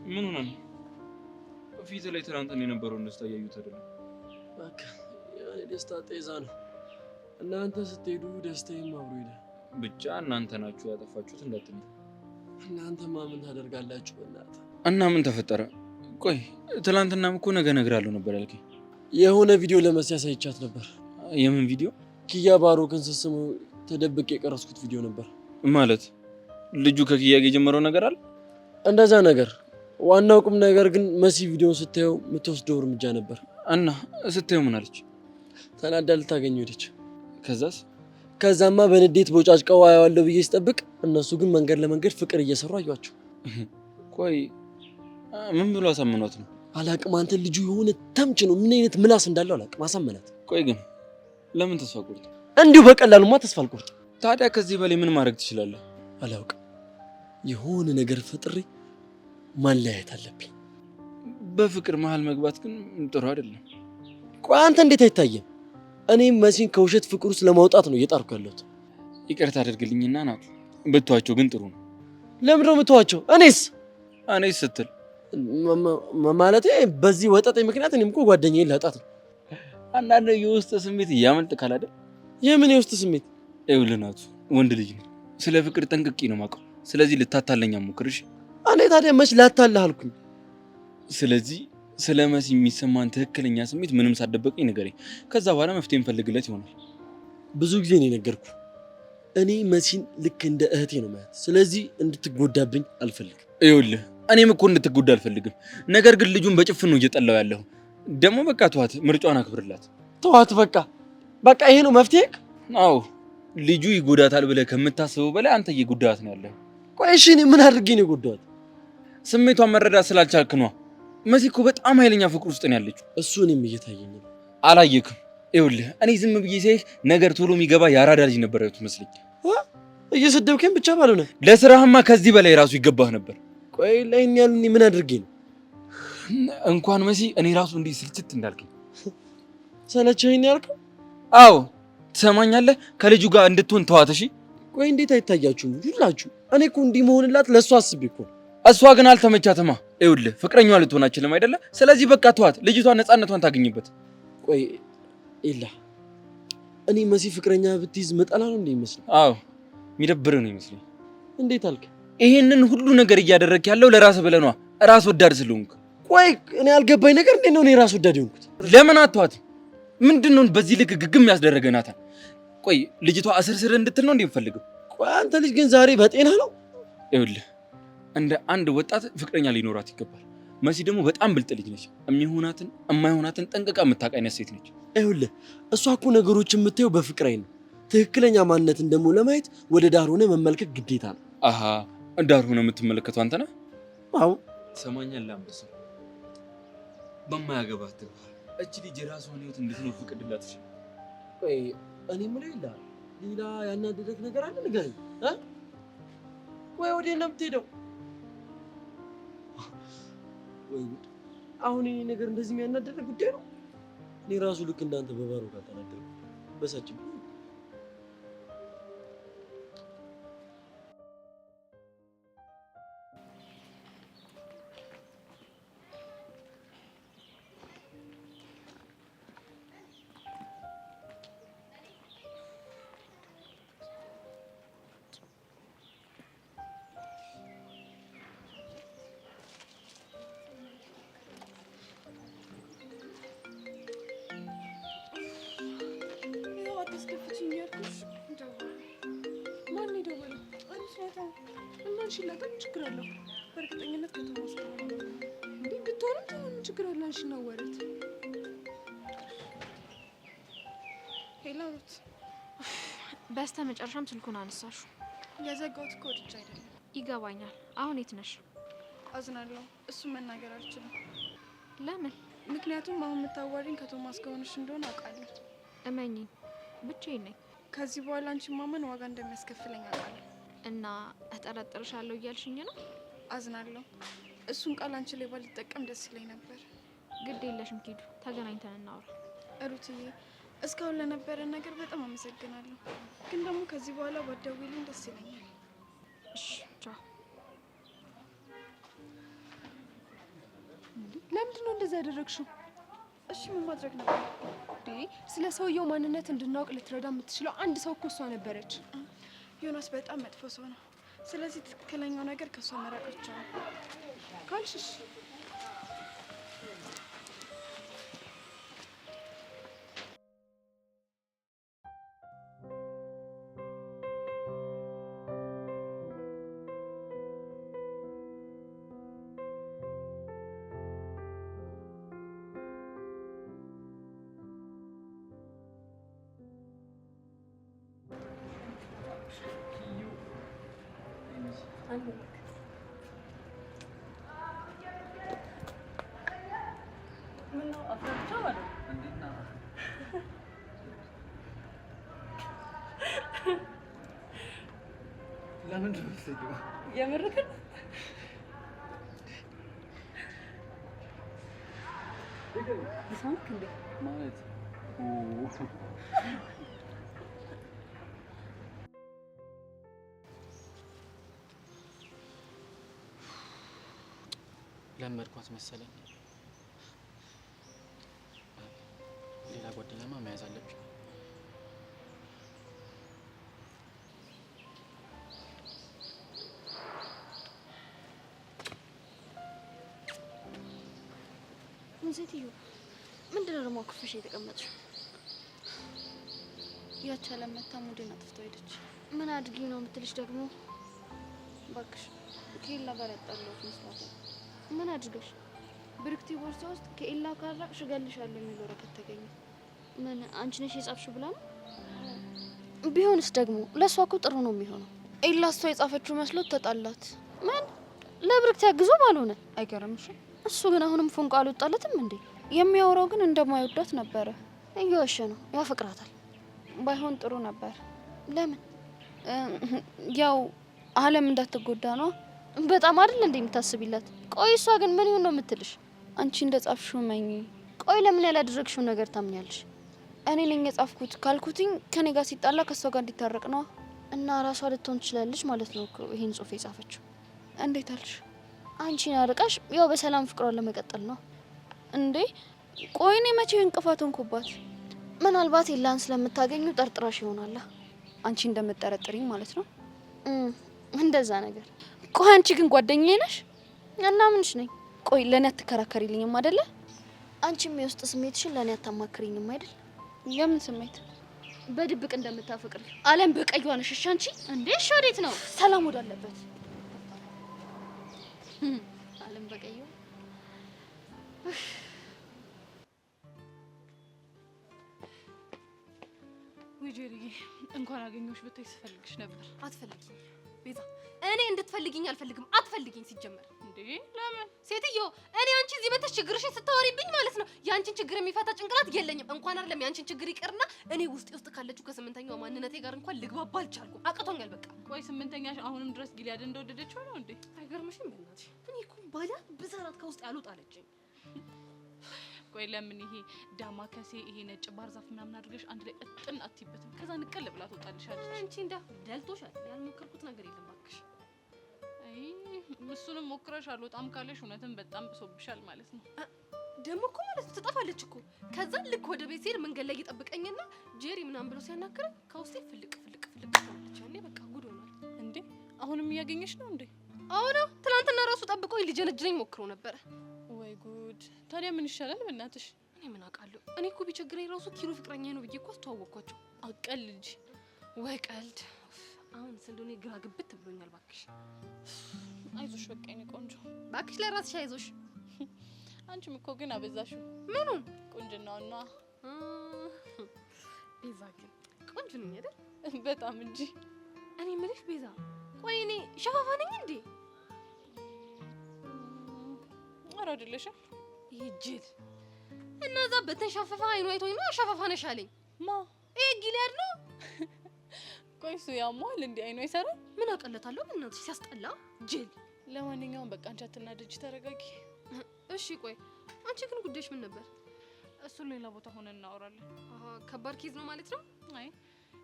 ምን ሆነ ነው? ፊት ላይ ትናንትና የነበረውን ደስታ እያዩት አይደለም? በቃ የኔ ደስታ ጤዛ ነው። እናንተ ስትሄዱ ደስታዬም አብሮ ሄደ። ብቻ እናንተ ናችሁ ያጠፋችሁት እንዳትሉ። እናንተማ ምን ታደርጋላችሁ? በእናትህ እና ምን ተፈጠረ? ቆይ ትናንትናም እኮ ነገ እነግርሃለሁ ነበር ያልከኝ። የሆነ ቪዲዮ ለመሲ አሳይቻት ነበር። የምን ቪዲዮ? ኪያ ባሮክን ስትስሙ ተደብቄ የቀረስኩት ቪዲዮ ነበር። ማለት ልጁ ከኪያ ጋር የጀመረው ነገር አለ? እንደዛ ነገር። ዋናው ቁም ነገር ግን መሲ ቪዲዮን ስታየው የምትወስደው እርምጃ ነበር። እና ስታየው ምን አለች? ተናዳ ልታገኘው ሄደች። ከዛስ? ከዛማ በንዴት ቦጫጭቀው አየዋለሁ ብዬ ስጠብቅ እነሱ ግን መንገድ ለመንገድ ፍቅር እየሰሩ አዩአቸው። ቆይ ምን ብሎ አሳምኗት ነው? አላቅም። አንተ ልጁ የሆነ ተምች ነው። ምን አይነት ምላስ እንዳለው አላቅም። አሳመናት። ቆይ ግን ለምን ተስፋ ቆርጥ? እንዲሁ በቀላሉማ ተስፋ አልቆርጥ። ታዲያ ከዚህ በላይ ምን ማድረግ ትችላለህ? አላውቅም። የሆነ ነገር ፈጥሬ ማለያየት አለብኝ። በፍቅር መሀል መግባት ግን ጥሩ አይደለም። ቆይ አንተ እንዴት አይታየም? እኔም መሲን ከውሸት ፍቅር ውስጥ ለማውጣት ነው እየጣርኩ ያለሁት። ይቅርታ አድርግልኝና ናቱ ብትዋቸው ግን ጥሩ ነው። ለምንድን ነው የምትዋቸው? እኔስ ስትል ማለቴ በዚህ ወጠጤ ምክንያት እኔም እኮ ጓደኛዬን ላጣት ነው። አንዳንድ የውስጥ ስሜት እያመልጥ ካላደ። የምን የውስጥ ስሜት? ይኸውልህ ናቱ ወንድ ልጅ ነው። ስለ ፍቅር ጠንቅቄ ነው የማውቀው። ስለዚህ ልታታለኝ ሞክርሽ። እኔ ታዲያ መች ላታለህ አልኩኝ? ስለዚህ ስለ መሲ የሚሰማን ትክክለኛ ስሜት ምንም ሳትደብቀኝ ንገረኝ። ከዛ በኋላ መፍትሄ እንፈልግለት ይሆናል። ብዙ ጊዜ ነው የነገርኩህ። እኔ መሲን ልክ እንደ እህቴ ነው ማለት። ስለዚህ እንድትጎዳብኝ አልፈልግም። ይኸውልህ እኔም እኮ እንድትጎዳ አልፈልግም። ነገር ግን ልጁን በጭፍን ነው እየጠላው ያለሁ። ደግሞ በቃ ተዋት፣ ምርጫዋን አክብርላት። ተዋት በቃ ይሄ ነው መፍትሄ? አዎ ልጁ ይጎዳታል ብለህ ከምታስበው በላይ አንተ እየጎዳት ነው ያለህ። ቆይ እሺ እኔ ምን አድርጌ ነው የጎዳት? ስሜቷን መረዳት ስላልቻልክ ነው። መሲ እኮ በጣም ኃይለኛ ፍቅር ውስጥ ነው ያለችው። እሱ እኔም እየታየኝ ነው። አላየክም? ይኸውልህ እኔ ዝም ብዬ ሳይህ ነገር ቶሎ የሚገባ የአራዳ ልጅ ነበር የምትመስለኝ። እየሰደብከኝ ብቻ ባልሆነ ለስራህማ ከዚህ በላይ ራሱ ይገባህ ነበር። ቆይ ለእኔ ያሉ እኔ ምን አድርጌ ነው? እንኳን መሲ እኔ ራሱ እንዲህ ስልችት እንዳልከኝ ሰለቸኸኝ ያልከው? አዎ ትሰማኛለህ? ከልጁ ጋር እንድትሆን ተዋት እሺ። ቆይ እንዴት አይታያችሁም ሁላችሁ? እኔ እኮ እንዲህ መሆንላት ለእሷ አስቤ እኮ። እሷ ግን አልተመቻትማ። ይኸውልህ ፍቅረኛዋ ልትሆን አትችልም አይደለ? ስለዚህ በቃ ተዋት፣ ልጅቷ ነፃነቷን ታገኝበት። ቆይ ኢላ እኔ መሲ ፍቅረኛ ብትይዝ መጠላ ነው እንዴ ይመስል? አዎ የሚደብርህ ነው ይመስለኝ። እንዴት አልክ? ይሄንን ሁሉ ነገር እያደረክ ያለው ለራስህ ብለህ ነዋ፣ ራስ ወዳድ ስለሆንክ። ቆይ እኔ ያልገባኝ ነገር እንዴት ነው እኔ ራስ ወዳድ የሆንኩት? ለምን አትዋት? ምንድነው በዚህ ልክ ግግም ያስደረገ ናታ? ቆይ ልጅቷ እስር እንድትል ነው እንዴ የምፈልገው? ቆይ አንተ ልጅ ግን ዛሬ በጤና ነው? ይኸውልህ እንደ አንድ ወጣት ፍቅረኛ ሊኖራት ይገባል። መሲ ደግሞ በጣም ብልጥ ልጅ ነች። የሚሆናትን የማይሆናትን ጠንቅቃ የምታውቅ አይነት ሴት ነች። ይኸውልህ እሷ እኮ ነገሮች የምታየው በፍቅር አይን ነው። ትክክለኛ ማንነትን ደግሞ ለማየት ወደ ዳር ሆነ መመልከት ግዴታ ነው። አሃ ዳር ሆነ የምትመለከተው አንተ ነህ? አዎ ሰማኛለህ አንበሳ። በማያገባት እቺ ልጅ የራሷን ህይወት እንድትኖር ፍቅድላት። እሺ ቆይ እኔ የምልህ ይላል ሌላ ያናደደክ ነገር አለ ንገረኝ። ወይ ወዴት ነው የምትሄደው? ወይ አሁን እኔ ነገር እንደዚህ የሚያናደደ ጉዳይ ነው? እኔ ራሱ ልክ እንዳንተ በባሮ ጋር ተናደድኩ። በሳጭኝ። አታስከፍቺኝ ያልኩሽ ደወለ። ማን የደወለው? አንቺ ናታ። እና አንቺ ላታ ምን ችግር አለው? በእርግጠኝነት ከቶማስ ጋር ነው እንዴ? ብትሆንም ምን ችግር አለ? አንቺ ነው ወረት። ሄሎ ሩት። በስተ መጨረሻም ስልኩን አነሳሹ። የዘጋሁት እኮ ወድጄ አይደለም። ይገባኛል። አሁን የት ነሽ? አዝናለሁ። እሱን መናገር አልችልም። ለምን? ምክንያቱም አሁን የምታዋሪኝ ከቶማስ ጋር ሆነሽ እንደሆነ አውቃለሁ። እመኚኝ፣ ብቻዬን ነኝ። ከዚህ በኋላ አንቺን ማመን ዋጋ እንደሚያስከፍለኝ አውቃለሁ። እና እጠረጥርሻለሁ እያልሽኝ ነው? አዝናለሁ። እሱን ቃል አንቺ ላይ ባልጠቀም ደስ ይለኝ ነበር። ግድ የለሽም ኪዱ፣ ተገናኝተን እናውራ። ሩትዬ፣ እስካሁን ለነበረን ነገር በጣም አመሰግናለሁ። ግን ደግሞ ከዚህ በኋላ ባትደውይልኝ ደስ ይለኛል። እሺ፣ ቻው። ለምንድን ነው እንደዛ ያደረግሽው? እሺ ምን ማድረግ ነበር? ስለ ሰውየው ማንነት እንድናውቅ ልትረዳ የምትችለው አንድ ሰው እኮ እሷ ነበረች። ዮናስ በጣም መጥፎ ሰው ነው። ስለዚህ ትክክለኛው ነገር ከእሷ መራቅ ይቻላል ካልሽሽ። ለምንድን ነው የምትስቂው? የምርክን ይሳምክ እንዴ ማለት ለመድኳት መሰለኝ። ሌላ ጓደኛማ መያዝ አለብኝ። ሴትዮ ምንድነው ደግሞ ክፍሽ የተቀመጥሽው? ያቺ አለመታ ሙዴን አጥፍቶ ሄደች። ምን አድርጊ ነው የምትልሽ ደግሞ? እባክሽ ከኤላ ጋር ያጣላሁት መስሏታል። ምን አድርገሽ? ብርክቲ ቦርሳ ውስጥ ከኤላ ካራቅሽ እገልሻለሁ የሚል ወረቀት ተገኘ። ምን አንቺ ነሽ የጻፍሽው ብላ ነው? ቢሆንስ ደግሞ ለእሷ እኮ ጥሩ ነው የሚሆነው። ኤላ እሷ የጻፈችው መስሎት ተጣላት። ምን ለብርክቲ ያግዞ ባልሆነ አይገርምሽም? እሱ ግን አሁንም ፎንቃ አልወጣለትም እንዴ? የሚያወራው ግን እንደማይወዳት ነበረ። እየዋሸ ነው። ያፈቅራታል። ባይሆን ጥሩ ነበር። ለምን? ያው አለም እንዳትጎዳ ነው። በጣም አይደል እንዴ የምታስቢላት? ቆይ እሷ ግን ምን ይሁን ነው የምትልሽ? አንቺ እንደጻፍሽው መኝ። ቆይ ለምን ያላደረግሽው ነገር ታምኛለሽ? እኔ ነኝ የጻፍኩት ካልኩትኝ ከኔ ጋር ሲጣላ ከሷ ጋር እንዲታረቅ ነው። እና ራሷ ልትሆን ትችላለች ማለት ነው እኮ ይሄን ጽሁፍ የጻፈችው። እንዴት አልሽ? አንቺን አርቃሽ ያው በሰላም ፍቅሯን ለመቀጠል ነው እንዴ? ቆይ እኔ መቼ እንቅፋት ሆንኩባት? ምናልባት ኤላን ስለምታገኙ ጠርጥራሽ ይሆናል። አንቺ እንደምትጠረጥሪኝ ማለት ነው? እንደዛ ነገር። ቆይ አንቺ ግን ጓደኛዬ ነሽ እና ምንሽ ነኝ? ቆይ ለኔ አትከራከሪልኝም አይደለ? አንቺም የውስጥ ስሜትሽን ለኔ አታማክሪኝም አይደል? የምን ስሜት? በድብቅ እንደምታፈቅሪ አለም በቀይዋ ነሽ። እሺ አንቺ እንዴ? እሺ ወዴት ነው? ሰላም ወዳለበት አለም በቀዩ ወይጄሪዬ እንኳን አገኘሁሽ ብታይ ስፈልግሽ ነበር። አትፈልጊኝ ቤዛ፣ እኔ እንድትፈልጊኝ አልፈልግም። አትፈልጊኝ ሲጀመር። እንዴ ለምን? ሴትዮ እኔ አንቺ እዚህ መተሽ ችግርሽን ስታወሪብኝ ማለት ነው ያንቺን ችግር የሚፈታ ጭንቅላት የለኝም። እንኳን አይደለም ያንቺን ችግር ይቅርና እኔ ውስጥ ካለችው ከስምንተኛው ማንነቴ ጋር እንኳን ልግባባ አልቻልኩም። አቅቶኛል በቃ። ቆይ ስምንተኛሽ አሁንም ድረስ ጊሊያድ እንደወደደችው ነው እንዴ? አይገርምሽም? በእናትሽ እኔ እኮ ባላ ብዛራት ከውስጥ ያሉት አለችኝ። ቆይ ለምን ይሄ ዳማ ከሴ ይሄ ነጭ ባህር ዛፍ ምናምን አድርገሽ አንድ ላይ እጥን አትይበትም? ከዛ ንቀል ብላ ትወጣልሻለች። አንቺ እንዳ ደልቶሻል። ያልሞከርኩት ነገር የለም እባክሽ። አይ እሱንም ሞክረሽ አልወጣም ካለሽ እውነትም በጣም ብሶብሻል ማለት ነው። ደግሞ እኮ ማለት ነው ትጠፋለች እኮ። ከዛ ልክ ወደ ቤት ሲሄድ መንገድ ላይ ይጠብቀኝና ጄሪ ምናምን ብሎ ሲያናግረኝ ከውስጤ ፍልቅ ትላለች። ያኔ በቃ ጉድ ሆኗል። እንዴ አሁንም እያገኘሽ ነው እንዴ? አሁን ትናንትና ራሱ ጠብቆኝ ሊጀነጅነኝ ሞክሮ ነበረ። ወይ ጉድ! ታዲያ ምን ይሻላል በእናትሽ? እኔ ምን አውቃለሁ። እኔ እኮ ቢቸግረኝ ራሱ ኪሎ ፍቅረኛዬ ነው ብዬ እኮ አስተዋወቅኳቸው። አቀልጅ ወይ ቀልድ። አሁን ስለሆነ ግራ ግብት ብሎኛል። እባክሽ አይዞሽ፣ በቃ የኔ ቆንጆ እባክሽ ለራስሽ አይዞሽ። አንቺም እኮ ግን አበዛሽው። ምኑን? ቁንጅናውና። ቤዛ ግን ቆንጆ ነኝ አይደል? በጣም እንጂ። እኔ የምልሽ ቤዛ፣ ቆይ እኔ ሸፋፋ ነኝ እንዴ? ኧረ አይደለሽም። ይሄ ጅል እና እዛ በተንሻፈፈ አይኑ አይቶኝ ነው ሸፋፋ ነሽ አለኝ። ማ? ይሄ ጊሊያድ ነው። ቆይ እሱ ያሟል እንዴ? አይኑ አይሰራም? ምን አቀለታለሁ? እናትሽ ሲያስጠላ ጅል። ለማንኛውም በቃ አንቺ አትናደጂ፣ ተረጋጊ። እሺ ቆይ አንቺ ግን ጉዳይሽ ምን ነበር? እሱን ሌላ ቦታ ሆነን እናወራለን። አሃ ከባድ ኬዝ ነው ማለት ነው? አይ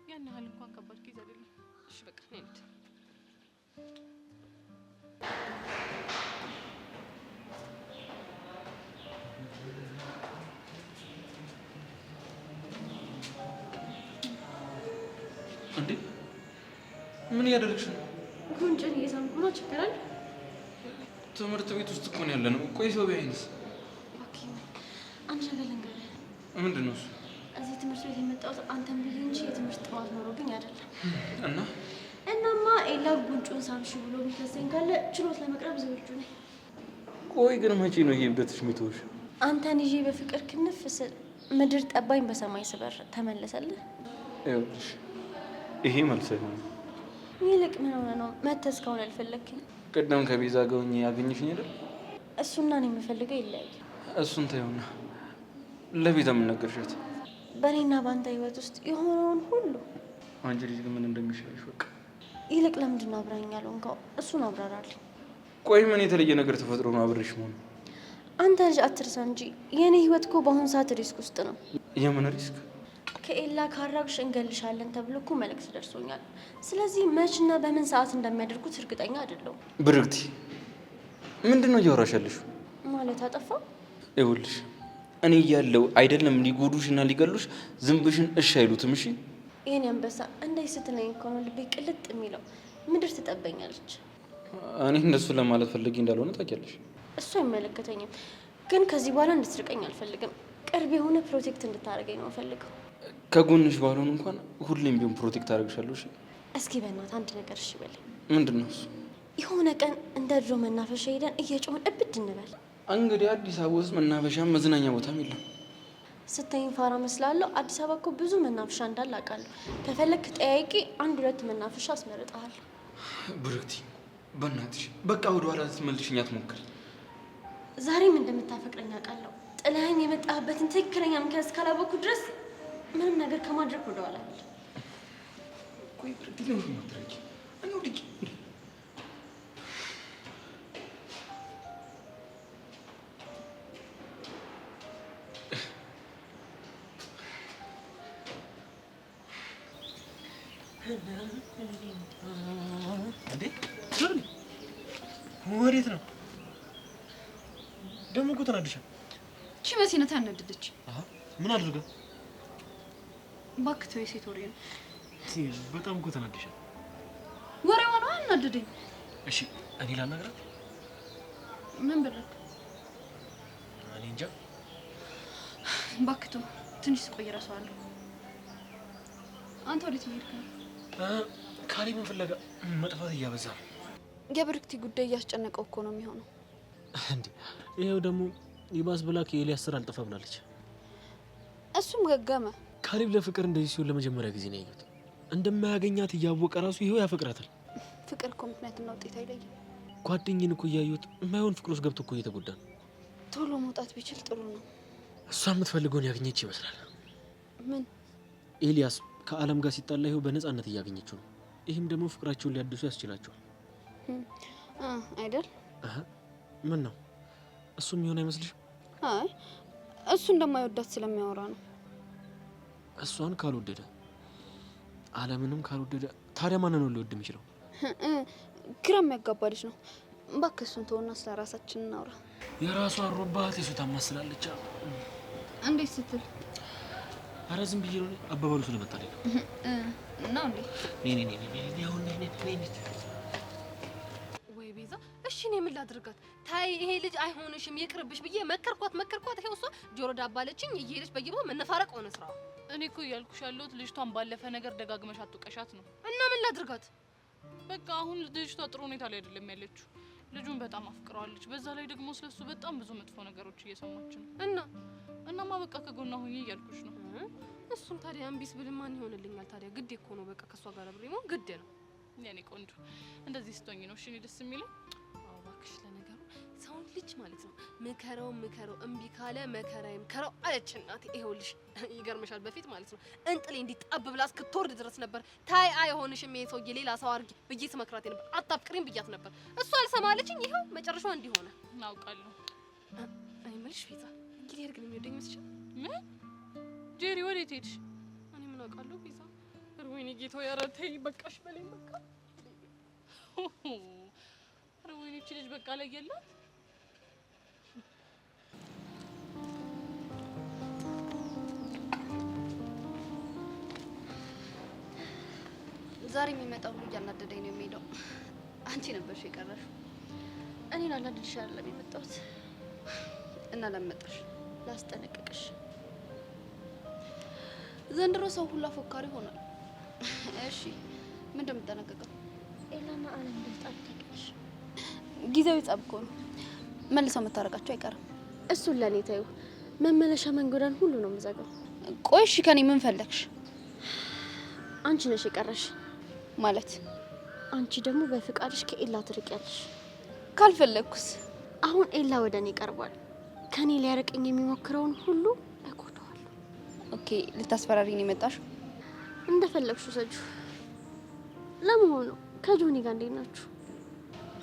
ያን ያህል እንኳን ከባድ ኬዝ አይደለም። እሺ በቃ ነኝ። እንዴ ምን እያደረግሽ ነው? ጉንጭን እየሳምኩ ነው። ችግር አለ? ትምህርት ቤት ውስጥ እኮ ነው ያለነው። ቆይ ሰው ቢያይንስ? ኦኬ አንድ ነገር ልንገርህ። ምንድን ነው እሱ? እዚህ ትምህርት ቤት የመጣሁት አንተን ብዬ እንጂ የትምህርት ጥማት ኖሮብኝ አይደለም። እናማ ኤላ ጉንጩን ሳምሽ ብሎ ቢከሰኝ ካለ ችሎት ለመቅረብ ዝግጁ ነኝ። ቆይ ግን መቼ ነው ይሄ እብደትሽ የሚተውሽ? አንተን ይዤ በፍቅር ክንፍ ስል ምድር ጠባኝ በሰማይ ስበር ተመለሰልህ። ይኸውልሽ ይሄ መልስ አይሆንም። ይልቅ ምን ሆነ ነው መተህ እስካሁን አልፈለግኝ? ቅድም ከቤዛ ጋር ሆኜ ያገኘሽኝ አይደል? እሱና እኔ የምፈልገው ይለያያል። እሱን ተይውና ለቤዛ ምን ነገርሻት? በእኔና በአንተ ህይወት ውስጥ የሆነውን ሁሉ። አንቺ ልጅ ግን ምን እንደሚሻልሽ በቃ። ይልቅ ለምንድን ነው አብራኝ ያልሆንከው? እሱን አብራራልኝ። ቆይ ምን የተለየ ነገር ተፈጥሮ ነው አብሬሽ መሆኑ? አንተ ልጅ አትርሳ እንጂ የእኔ ህይወት እኮ በአሁኑ ሰዓት ሪስክ ውስጥ ነው። የምን ሪስክ? ከኤላ ካራቅሽ እንገልሻለን ተብሎ እኮ መልዕክት ደርሶኛል። ስለዚህ መችና በምን ሰዓት እንደሚያደርጉት እርግጠኛ አይደለሁም። ብርክቲ ምንድን ነው እያወራሽ ያለሽው? ማለት አጠፋ? ይኸውልሽ እኔ እያለሁ አይደለም ሊጎዱሽና ሊገሉሽ ዝንብሽን እሺ አይሉትም። እሺ ይሄን አንበሳ እንደዚህ ስትለኝ እኮ ነው ልቤ ቅልጥ የሚለው። ምድር ትጠበኛለች። እኔ እንደሱ ለማለት ፈልጌ እንዳልሆነ ታውቂያለሽ። እሱ አይመለከተኝም፣ ግን ከዚህ በኋላ እንድትርቀኝ አልፈልግም። ቅርብ የሆነ ፕሮቴክት እንድታደርገኝ ነው ፈልገው። ከጎንሽ ባልሆን እንኳን ሁሌም ቢሆን ፕሮቴክት አደርግሻለሁ። እሺ እስኪ በእናትህ አንድ ነገር እሺ በለኝ። ምንድን ነው እሱ? የሆነ ቀን እንደ ድሮ መናፈሻ ሄደን እየጮህን እብድ እንበል። እንግዲህ አዲስ አበባ ውስጥ መናፈሻ መዝናኛ ቦታም የለም። ስታይኝ ፋራ መስላለሁ። አዲስ አበባ እኮ ብዙ መናፈሻ እንዳለ አውቃለሁ። ከፈለክ ጠያቂ 1-2 መናፈሻ አስመርጥሃለሁ። ብርክቲ በእናትሽ በቃ ወደ ኋላ ትመልሽኝ አትሞክሪ። ዛሬም እንደምታፈቅረኝ አውቃለሁ። ጥለኸኝ የመጣህበትን ትክክለኛ ምክንያት እስካላወቅኩ ድረስ ምንም ነገር ከማድረግ ወደ ኋላ አለ። ቆይ ብርክቲ ነው ማድረግ አንው ልጅ እንዴ ጆኒ ወዴት ነው ደግሞ? እኮ ተናድሻል። እቺ መሲነት ያናደደች። ምን አድርጋ? እባክህ ተወው፣ የሴት ወሬ ነው። በጣም እኮ ተናድሻል። ወሬዋ ነው ያናደደኝ። እሺ እኔ ላናግራት? ምን ብለህ? እኔ እንጃ። እባክህ ተወው፣ ትንሽ ስቆይ እረሳዋለሁ። አንተ ወዴት እየሄድክ ነው? ካሌብን ፍለጋ መጥፋት እያበዛ ነው። የብርክቲ ጉዳይ እያስጨነቀው እኮ ነው የሚሆነው። እንዴ ይሄው ደግሞ ይባስ ብላ ከኤልያስ ስራ አልጠፋ ብላለች። እሱም ገገመ። ካሌብ ለፍቅር እንደዚህ ሲሆን ለመጀመሪያ ጊዜ ነው ያየሁት። እንደማያገኛት እያወቀ ራሱ ይሄው ያፈቅራታል። ፍቅር እኮ ምክንያትና ውጤት አይለይም። ጓደኛዬን እኮ እያየሁት የማይሆን ፍቅር ውስጥ ገብቶ እኮ እየተጎዳ ነው። ቶሎ መውጣት ቢችል ጥሩ ነው። እሷ የምትፈልገውን ያገኘች ይመስላል። ምን? ኤልያስ ከአለም ጋር ሲጣላ ይሄው በነፃነት እያገኘችው ነው። ይህም ደግሞ ፍቅራቸውን ሊያድሱ ያስችላቸዋል አይደል? ምን ነው እሱ የሚሆን አይመስልሽም? አይ እሱ እንደማይወዳት ስለሚያወራ ነው። እሷን ካልወደደ አለምንም ካልወደደ ታዲያ ማንን ነው ሊወድ የሚችለው? ግራ የሚያጋባ ልጅ ነው። እባክህ እሱን ተውና ስለ ራሳችን እናውራ። የራሷ አሮባት የሱ ታማስላለች። እንዴት ስትል? አረ ዝም ብዬ ነው አባባሉ ስለመጣልኝ ነው። ነው እንዴ? ወይ ቤዛ፣ እሺ እኔ ምን ላድርጋት? ታይ ይሄ ልጅ አይሆንሽም ይቅርብሽ ብዬ መከርኳት። ይሄው እሷ ጆሮ ዳባለችኝ። እየሄደች በየቦታው መነፋረቅ ሆነ ስራው። እኔ እኮ እያልኩሽ ያለሁት ልጅቷን ባለፈ ነገር ደጋግመሽ አትወቀሻት ነው። እና ምን ላድርጋት? በቃ አሁን ልጅቷ ጥሩ ሁኔታ ላይ አይደለም ያለችው። ልጁን በጣም አፍቅረዋለች። በዛ ላይ ደግሞ ስለሱ በጣም ብዙ መጥፎ ነገሮች እየሰማች ነው። እናማ በቃ ከጎኗ ሆኜ እያልኩሽ ነው። እሱም ታዲያ እምቢስ ብል ማን ይሆንልኛል ታዲያ? ግድ እኮ ነው በቃ ከሷ ጋር አብሬ መሆን ግድ ነው። የኔ ቆንጆ እንደዚህ ስትሆኚ ነው እሺ ደስ የሚለኝ። አዎ እባክሽ፣ ለነገሩ ሰውን ልጅ ማለት ነው ምከረው እምቢ ካለ መከራ ይምከረው አለች እናቴ። ይኸውልሽ ይገርምሻል፣ በፊት ማለት ነው እንጥሌ እንዲጣብ ብላ እስክትወርድ ድረስ ነበር ታይ አይሆንሽም ይሄ ሰውዬ ሌላ ሰው አድርጊ ብዬ ስመክራት ነበር። አታፍቅሪም ብያት ነበር። እሷ አልሰማለችኝ። ይኸው መጨረሻው እንዲሆነ እናውቃለሁ። እኔ መልሽ ቤዛ እንግዲህ ያርግን የሚወደኝ መስችል ምን ጄሪ ወዴት ሄድሽ? እኔ ምን አውቃለሁ ቤዛ። ወይኔ ጌታው ያረተይ በቃሽ በለኝ በቃ። ኧረ ወይኔ እቺ ልጅ በቃ ላይ የላት። ዛሬ የሚመጣው ሁሉ እያናደደኝ ነው የሚሄደው። አንቺ ነበርሽ የቀረሽው። እኔን አናድድሽ አይደለም የመጣሁት። እና ለመጣሽ ላስጠነቅቅሽ። ዘንድሮ ሰው ሁሉ አፎካሪ ሆኗል። እሺ ምን እንደምጠነቀቀው? ኤላና አለም በጣም ታውቂያለሽ። ጊዜያዊ ጸብ እኮ ነው። መልሰው መታረቃቸው አይቀርም። እሱን ለኔ ተይው። መመለሻ መንገዷን ሁሉ ነው የምዘጋው። ቆይ እሺ ከኔ ምን ፈለግሽ? አንቺ ነሽ የቀረሽ ማለት። አንቺ ደግሞ በፍቃድሽ ከኤላ ትርቂያለሽ። ካልፈለግኩስ? አሁን ኤላ ወደ እኔ ቀርቧል። ከኔ ሊያርቀኝ የሚሞክረውን ሁሉ እጎዳዋለሁ። ኦኬ ልታስፈራሪኝ ነው የመጣሽው? እንደፈለግሽው ሰጁ። ለመሆኑ ከጆኒ ጋር እንዴት ናችሁ?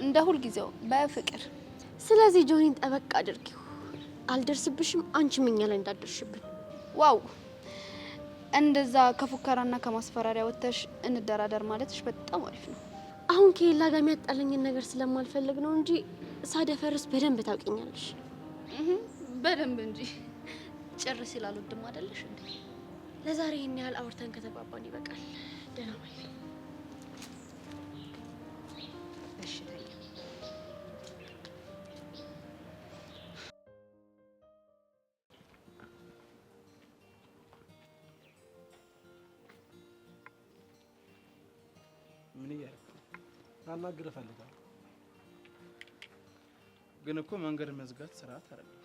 እንደ ሁል ጊዜው በፍቅር። ስለዚህ ጆኒን ጠበቅ አድርጊው። አልደርስብሽም፣ አንቺም እኛ ላይ እንዳትደርሽብን። ዋው እንደዛ ከፉከራና ከማስፈራሪያ ወጥተሽ እንደራደር ማለትሽ በጣም አሪፍ ነው። አሁን ከኤላ ጋር የሚያጣለኝን ነገር ስለማልፈልግ ነው እንጂ ሳደፈርስ በደንብ ታውቂኛለሽ። በደንብ እንጂ ጭር ስላልወድም አይደለሽ እንዴ? ለዛሬ ይሄን ያህል አውርተን ከተባባን ይበቃል። ደህና ዋይ። እሺ ታዲያ ምን እያልክ አናግርህ እፈልጋለሁ። ግን እኮ መንገድ መዝጋት ስርዓት አይደለም።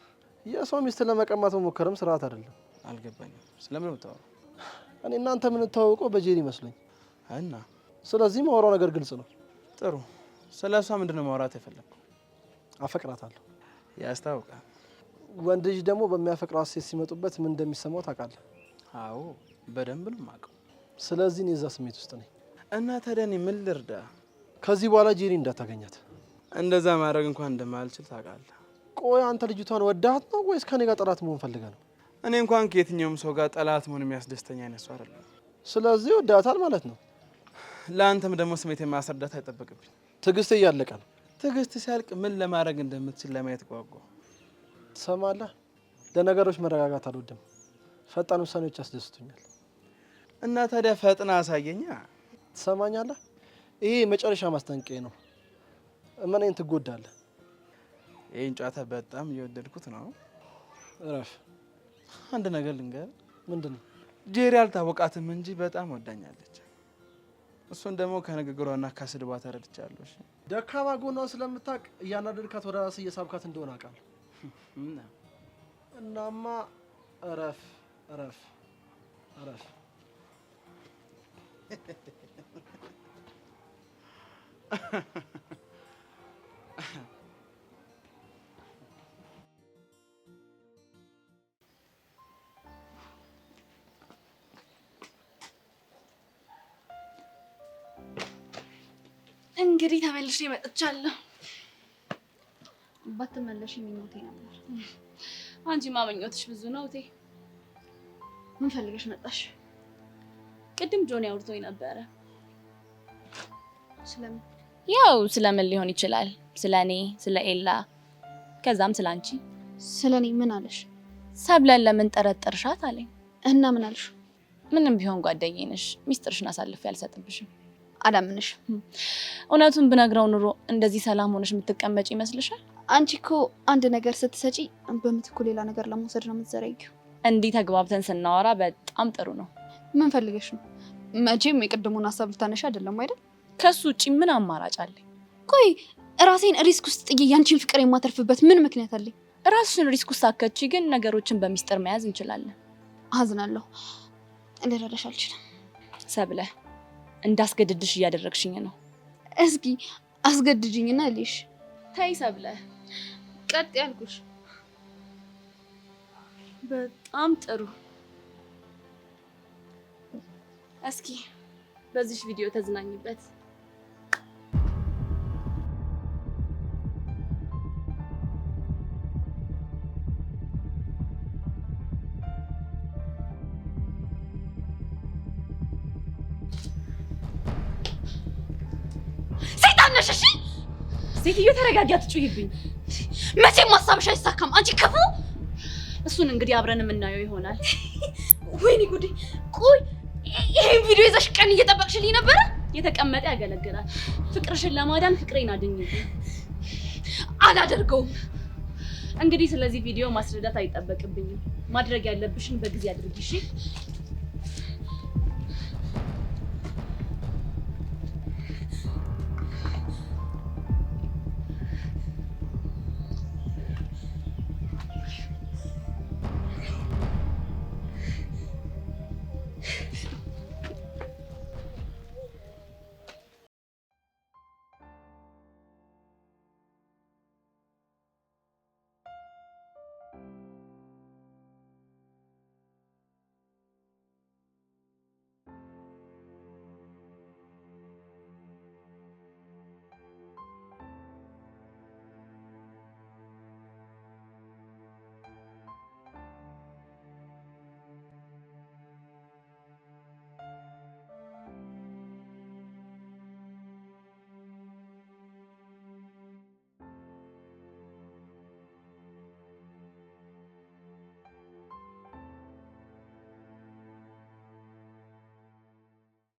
የሰው ሚስት ለመቀማት መሞከርም ስርዓት አይደለም። አልገባኝም። ስለምን ወጣው? እኔ እናንተ የምንተዋወቀው በጄሪ መስሎኝ እና ስለዚህ ማውራው ነገር ግልጽ ነው። ጥሩ። ስለሷ ምንድነው ማውራት የፈለግከው? አፈቅራታለሁ። ያስታውቃል። ወንድ ልጅ ደግሞ በሚያፈቅራት ሴት ሲመጡበት ምን እንደሚሰማው ታውቃለህ? አዎ በደንብ ነው የማውቀው። ስለዚህ እኔ እዛ ስሜት ውስጥ ነኝ። እና ታዲያ እኔ ምን ልርዳ? ከዚህ በኋላ ጄሪ እንዳታገኛት። እንደዛ ማድረግ እንኳን እንደማልችል ታውቃለህ። ቆይ አንተ ልጅቷን ወዳት ነው ወይስ ከኔ ጋር ጠላት መሆን ፈልገህ ነው? እኔ እንኳን ከየትኛውም ሰው ጋር ጠላት መሆን የሚያስደስተኝ አይነት ሰው አይደለም። ስለዚህ ወዳታል ማለት ነው። ለአንተም ደግሞ ስሜቴን ማስረዳት አይጠበቅብኝ። ትዕግስት እያለቀ ነው። ትዕግስት ሲያልቅ ምን ለማድረግ እንደምትችል ለማየት ጓጓ። ትሰማለህ? ለነገሮች መረጋጋት አልወድም። ፈጣን ውሳኔዎች ያስደስቱኛል። እና ታዲያ ፈጥና አሳየኛ። ትሰማኛለህ? ይሄ የመጨረሻ ማስጠንቀቂያ ነው። እመኔን ትጎዳለህ። ይህን ጨዋታ በጣም እየወደድኩት ነው። እረፍ። አንድ ነገር ልንገር። ምንድን ነው? ጄሪ አልታወቃትም እንጂ በጣም ወዳኛለች። እሱን ደግሞ ከንግግሯና ከስድቧ ተረድቻለሁ። እሺ ደካማ ጎኗን ስለምታውቅ እያናደድካት ወደ ራስህ እየሳብካት እንደሆነ አውቃለሁ። እናማ እረፍ እረፍ እረፍ። እንግዲህ ተመልሼ መጥቻለሁ። ባትመለሽ የሚሞቴ ነበር። አንቺ ማመኞትሽ ብዙ ነው እቴ። ምን ፈልገሽ መጣሽ? ቅድም ጆኒ አውርቶኝ ነበረ። ስለምን? ያው ስለምን ሊሆን ይችላል? ስለኔ፣ ስለ ኤላ፣ ከዛም ስላንቺ። ስለኔ ምን አለሽ? ሰብለን ለምን ጠረጠርሻት አለኝ። እና ምን አልሽ? ምንም ቢሆን ጓደኛዬ ነሽ፣ ሚስጥርሽን አሳልፌ አልሰጥብሽም። አላምንሽ። እውነቱን ብነግረው ኑሮ እንደዚህ ሰላም ሆነሽ የምትቀመጪ ይመስልሻል? አንቺ እኮ አንድ ነገር ስትሰጪ በምትኩ ሌላ ነገር ለመውሰድ ነው የምትዘረጊው። እንዲህ ተግባብተን ስናወራ በጣም ጥሩ ነው። ምን ፈልገሽ ነው? መቼም የቅድሙን ሀሳብ ልታነሽ አይደለም አይደል? ከሱ ውጪ ምን አማራጭ አለኝ? ቆይ ራሴን ሪስክ ውስጥ ጥዬ ያንቺን ፍቅር የማተርፍበት ምን ምክንያት አለኝ? ራስሽን ሪስክ ውስጥ አከቺ፣ ግን ነገሮችን በሚስጥር መያዝ እንችላለን። አዝናለሁ፣ ልረዳሽ አልችልም። ሰብለ እንዳስገድድሽ እያደረግሽኝ ነው። እስኪ አስገድጅኝና ልሽ። ተይ ሰብለ፣ ቀጥ ያልኩሽ። በጣም ጥሩ። እስኪ በዚህ ቪዲዮ ተዝናኝበት። ሰይጣን ነሽ! እሺ ሴትዮ ተረጋጊ፣ አትጩሂብኝ። መቼም ሀሳብሽ አይሳካም አንቺ ክፉ። እሱን እንግዲህ አብረን የምናየው ይሆናል። ወይኔ ጉዴ! ቆይ ይሄን ቪዲዮ ይዘሽ ቀን እየጠበቅሽልኝ ነበረ? የተቀመጠ ያገለግላል። ፍቅርሽን ለማዳን ፍቅሬን አድኝልኝ። አላደርገውም። እንግዲህ ስለዚህ ቪዲዮ ማስረዳት አይጠበቅብኝም። ማድረግ ያለብሽን በጊዜ አድርጊ። እሺ?